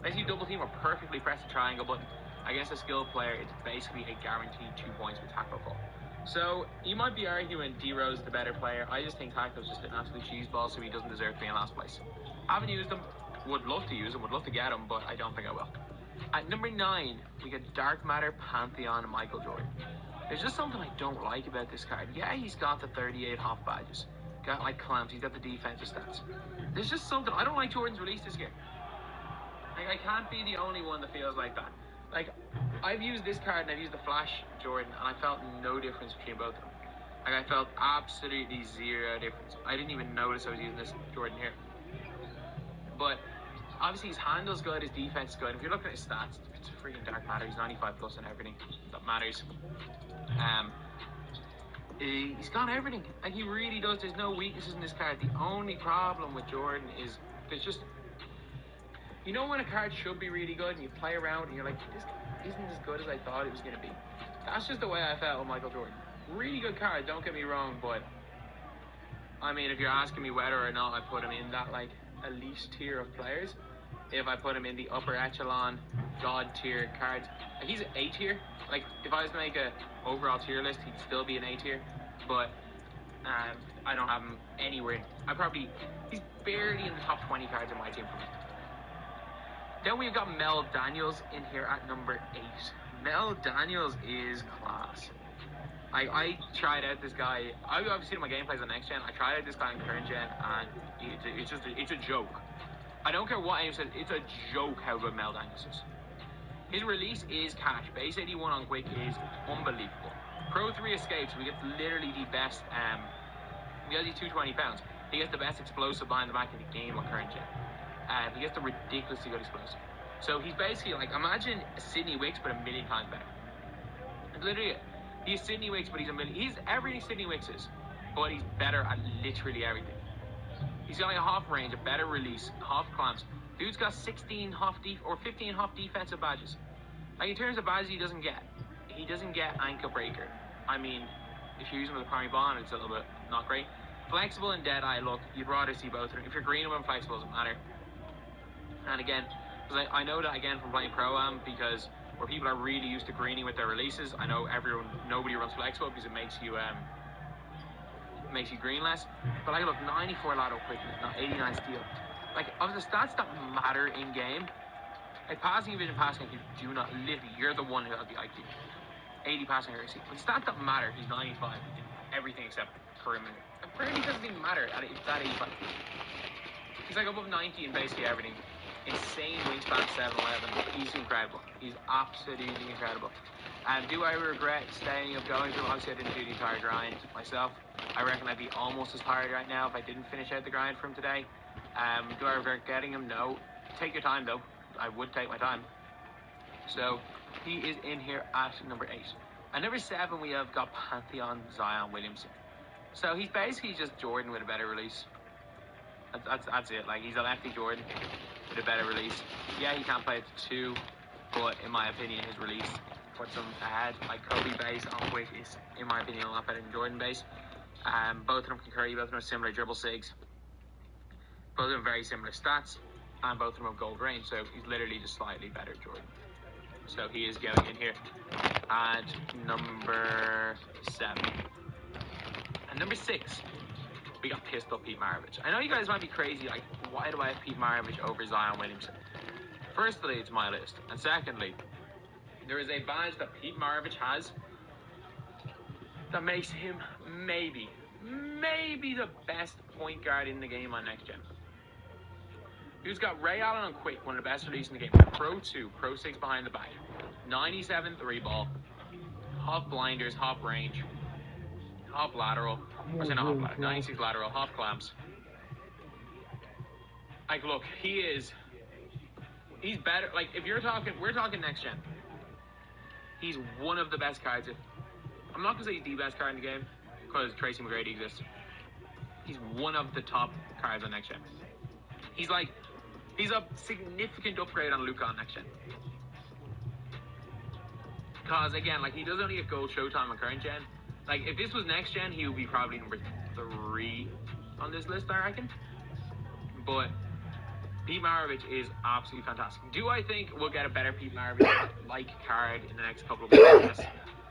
Unless you double team or perfectly press the triangle button against a skilled player, it's basically a guaranteed 2 points with tackle pull. So you might be arguing D-Rose is the better player. I just think tackle's just an absolute cheese ball, so he doesn't deserve to be in last place. I haven't used him. Would love to use him. Would love to get him, but I don't think I will. At number 9, we get Dark Matter Pantheon and Michael Jordan. There's just something I don't like about this card. Yeah, he's got the 38 half badges. Got like clamps. He's got the defensive stats. There's just something. I don't like Jordan's release this year. Like, I can't be the only one that feels like that. Like, I've used this card and I've used the Flash Jordan, and I felt no difference between both of them. Like, I felt absolutely zero difference. I didn't even notice I was using this Jordan here. But obviously his handle's good, his defense is good. If you're looking at his stats, it's freaking Dark Matter. He's 95 plus and everything that matters. He's got everything. Like, he really does. There's no weaknesses in this card. The only problem with Jordan is there's just, you know, when a card should be really good and you play around and you're like, this isn't as good as I thought it was going to be. That's just the way I felt with Michael Jordan. Really good card, don't get me wrong, but I mean, if you're asking me whether or not I put him in that, like, elite tier of players, if I put him in the upper echelon god tier cards, like, he's an A tier. Like, if I was to make a overall tier list, he'd still be an A tier, but I don't have him anywhere. He's barely in the top 20 cards in my team for me. Then we've got Mel Daniels in here at number 8. Mel Daniels is class. I tried out this guy. I've obviously seen my gameplays on next gen. I tried out this guy in current gen, and it's a joke. I don't care what anyone says. It's a joke how good Mel Daniels is. His release is cash. Base 81 on quick is unbelievable. Pro 3 escapes. We get literally the best. Because he's 220 pounds, he gets the best explosive behind the back in the game on current gen. He gets the ridiculously good explosive. So he's basically like, imagine Sidney Wicks, but a million times better. It's literally it. He's Sidney Wicks, but he's everything Sidney Wicks is, but he's better at literally everything. He's got like a half range, a better release, half clamps. Dude's got 15 half defensive badges. Like, in terms of badges, he doesn't get ankle breaker. I mean, if you're using with a primary bond, it's a little bit not great. Flexible and Deadeye, look, you'd rather see both of them. If you're greening them, flexible doesn't matter. And again, because I know that again from playing Pro-Am, because where people are really used to greening with their releases, I know nobody runs flexible because it makes you green less. But I look, 94 lateral quickness, not 89 steal. Like, of the stats that matter in game, like passing, vision, passing, you do not live. You're the one who has the IQ. 80 passing accuracy. But the stats that matter, he's 95 in everything except perimeter. And perimeter doesn't even matter at that 85. He's like above 90 in basically everything. Insane wingspan, 7'11". He's incredible. He's absolutely incredible. Do I regret staying up going through? Obviously, I didn't do the entire grind myself. I reckon I'd be almost as tired right now if I didn't finish out the grind from today. Do I regret getting him? No. Take your time, though. I would take my time. So, he is in here at number 8. At number 7, we have got Pantheon Zion Williamson. So, he's basically just Jordan with a better release. That's it. Like, he's a lefty Jordan with a better release. Yeah, he can't play at the 2, but in my opinion, his release puts him ahead. Like, Kobe base on quick is, in my opinion, a lot better than Jordan base. Both of them can curry, both of them have similar dribble sigs. Both of them have very similar stats, and both of them have gold range, so he's literally just slightly better Jordan. So he is going in here at number 7. And number 6, we got Pistol Pete Maravich. I know you guys might be crazy, like, why do I have Pete Maravich over Zion Williamson? Firstly, it's my list. And secondly, there is a badge that Pete Maravich has that makes him maybe the best point guard in the game on next gen. Who's got Ray Allen on quick, one of the best releases in the game. Pro 2, Pro 6 behind the back. 97 3 ball. Half blinders, half range. Half lateral. Or say not half lateral. 96 lateral, half clamps. Like, look, he's better. Like, if we're talking next gen. He's one of the best cards. I'm not going to say he's the best card in the game, because Tracy McGrady exists. He's one of the top cards on next gen. He's a significant upgrade on Luka on next gen. Because, again, like, he does only get gold showtime on current gen, Like, if this was next gen, he would be probably number 3 on this list, I reckon. But Pete Maravich is absolutely fantastic. Do I think we'll get a better Pete Maravich-like card in the next couple of weeks? Yes.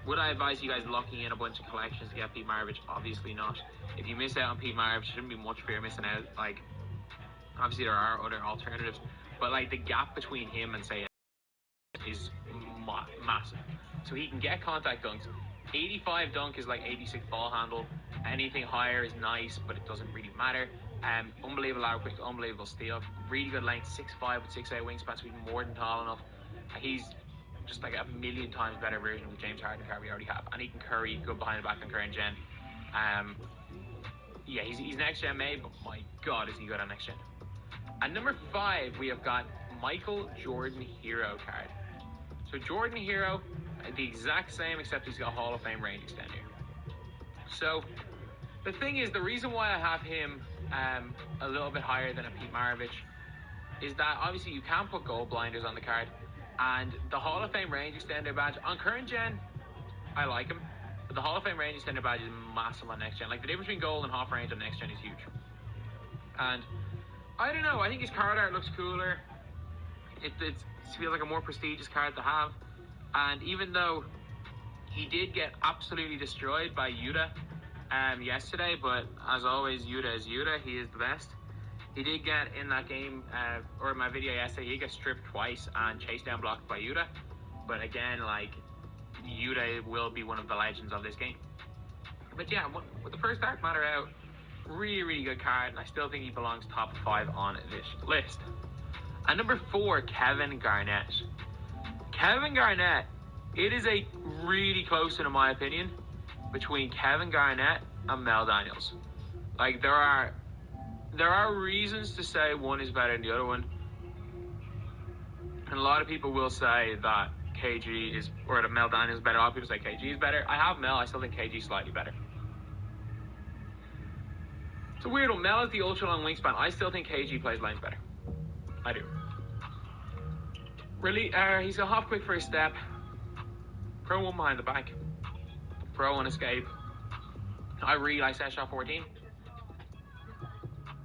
Would I advise you guys locking in a bunch of collections to get Pete Maravich? Obviously not. If you miss out on Pete Maravich, shouldn't be much fear missing out. Like, obviously there are other alternatives, but like the gap between him and say is massive. So he can get contact dunks. 85 dunk is like 86 ball handle. Anything higher is nice, but it doesn't really matter. Unbelievable out quick, unbelievable steal. Really good length, 6'5" with 6'8" wingspan, so he's more than tall enough. He's just like a million times better version of the James Harden card we already have. And he can curry, good behind the back on current gen. Yeah, he's next gen made, but my god is he good on next gen. At number 5, we have got Michael Jordan Hero card. So Jordan Hero, the exact same, except he's got Hall of Fame range extender. So the thing is, the reason why I have him a little bit higher than a Pete Maravich is that obviously you can't put goal blinders on the card, and the Hall of Fame range extender badge on current gen, I like him, but the Hall of Fame range extender badge is massive on next gen. Like, the difference between gold and half range on next gen is huge. And I don't know, I think his card art looks cooler. It feels like a more prestigious card to have. And even though he did get absolutely destroyed by Yuta yesterday, but as always, Yuta is Yuta. He is the best. He did get in that game, or in my video yesterday, he got stripped twice and chased down blocked by Yuta. But again, like, Yuta will be one of the legends of this game. But yeah, with the first Dark Matter out, really, really good card, and I still think he belongs top 5 on this list. At number 4, Kevin Garnett. Kevin Garnett, it is a really close, in my opinion, between Kevin Garnett and Mel Daniels. Like, there are reasons to say one is better than the other one. And a lot of people will say that KG is, or that Mel Daniels is better. A lot of people say KG is better. I have Mel, I still think KG is slightly better. It's a weird one. Mel is the ultra long wingspan. I still think KG plays lanes better. I do. Really, he's got half quick for his step. Pro 1 behind the back. Pro 1 escape. I really like set shot 14.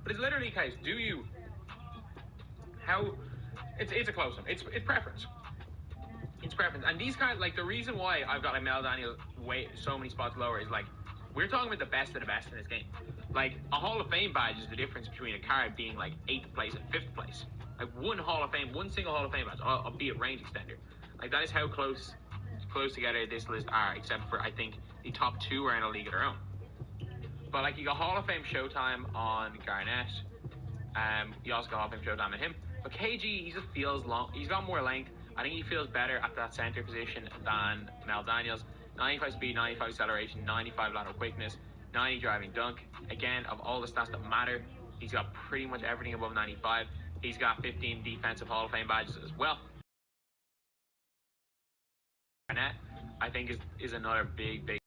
But it's literally a case, do you... It's a close one. It's preference. It's preference. And these guys, like, the reason why I've got like Mel Daniels so many spots lower is, like, we're talking about the best of the best in this game. Like, a Hall of Fame badge is the difference between a card being like 8th place and 5th place. Like, one single Hall of Fame badge, albeit range extender. Like, that is how close together this list are, except for, I think, the top 2 are in a league of their own. But, like, you got Hall of Fame Showtime on Garnett. You also got Hall of Fame Showtime on him. But KG, he just feels long. He's got more length. I think he feels better at that center position than Mel Daniels. 95 speed, 95 acceleration, 95 lateral quickness, 90 driving dunk. Again, of all the stats that matter, he's got pretty much everything above 95. He's got 15 defensive Hall of Fame badges as well. Garnett, I think, is another big, but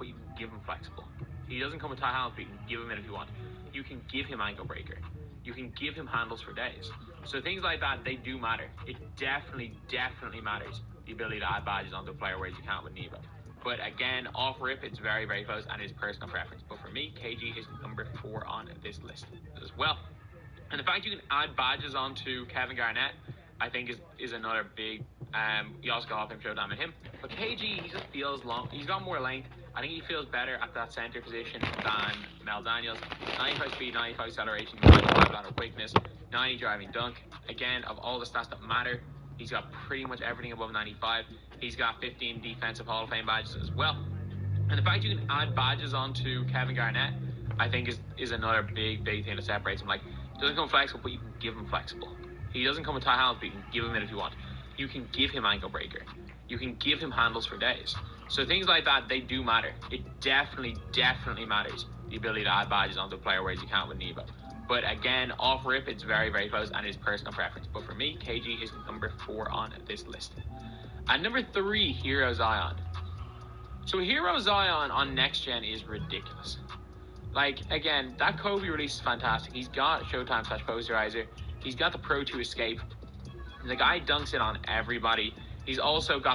you can give him flexible. He doesn't come with tight handles, but you can give him it if you want. You can give him ankle breaker. You can give him handles for days. So things like that, they do matter. It definitely matters, the ability to add badges onto a player, whereas you can't with Nba. But again, off rip, it's very, very close, and it's personal preference. But for me, KG is number 4 on this list as well. And the fact you can add badges onto Kevin Garnett, I think is another big. You also got Hall of Fame Showtime in him. But KG, he just feels long. He's got more length. I think he feels better at that center position than Mel Daniels. 95 speed, 95 acceleration, 95 lateral quickness, 90 driving dunk. Again, of all the stats that matter, he's got pretty much everything above 95. He's got 15 defensive Hall of Fame badges as well. And the fact you can add badges onto Kevin Garnett, I think is another big thing that separates him. Like, he doesn't come flexible, but you can give him flexible. He doesn't come with tight handles, but you can give him it if you want. You can give him ankle breaker. You can give him handles for days. So things like that, they do matter. It definitely matters, the ability to add badges onto a player, whereas you can't with Nba. But again, off rip, it's very, very close, and it's personal preference. But for me, KG is number 4 on this list. At number 3, Hero Zion. So Hero Zion on next gen is ridiculous. Like, again, that Kobe release is fantastic. He's got Showtime / Posterizer. He's got the Pro 2 escape. The guy dunks it on everybody. He's also got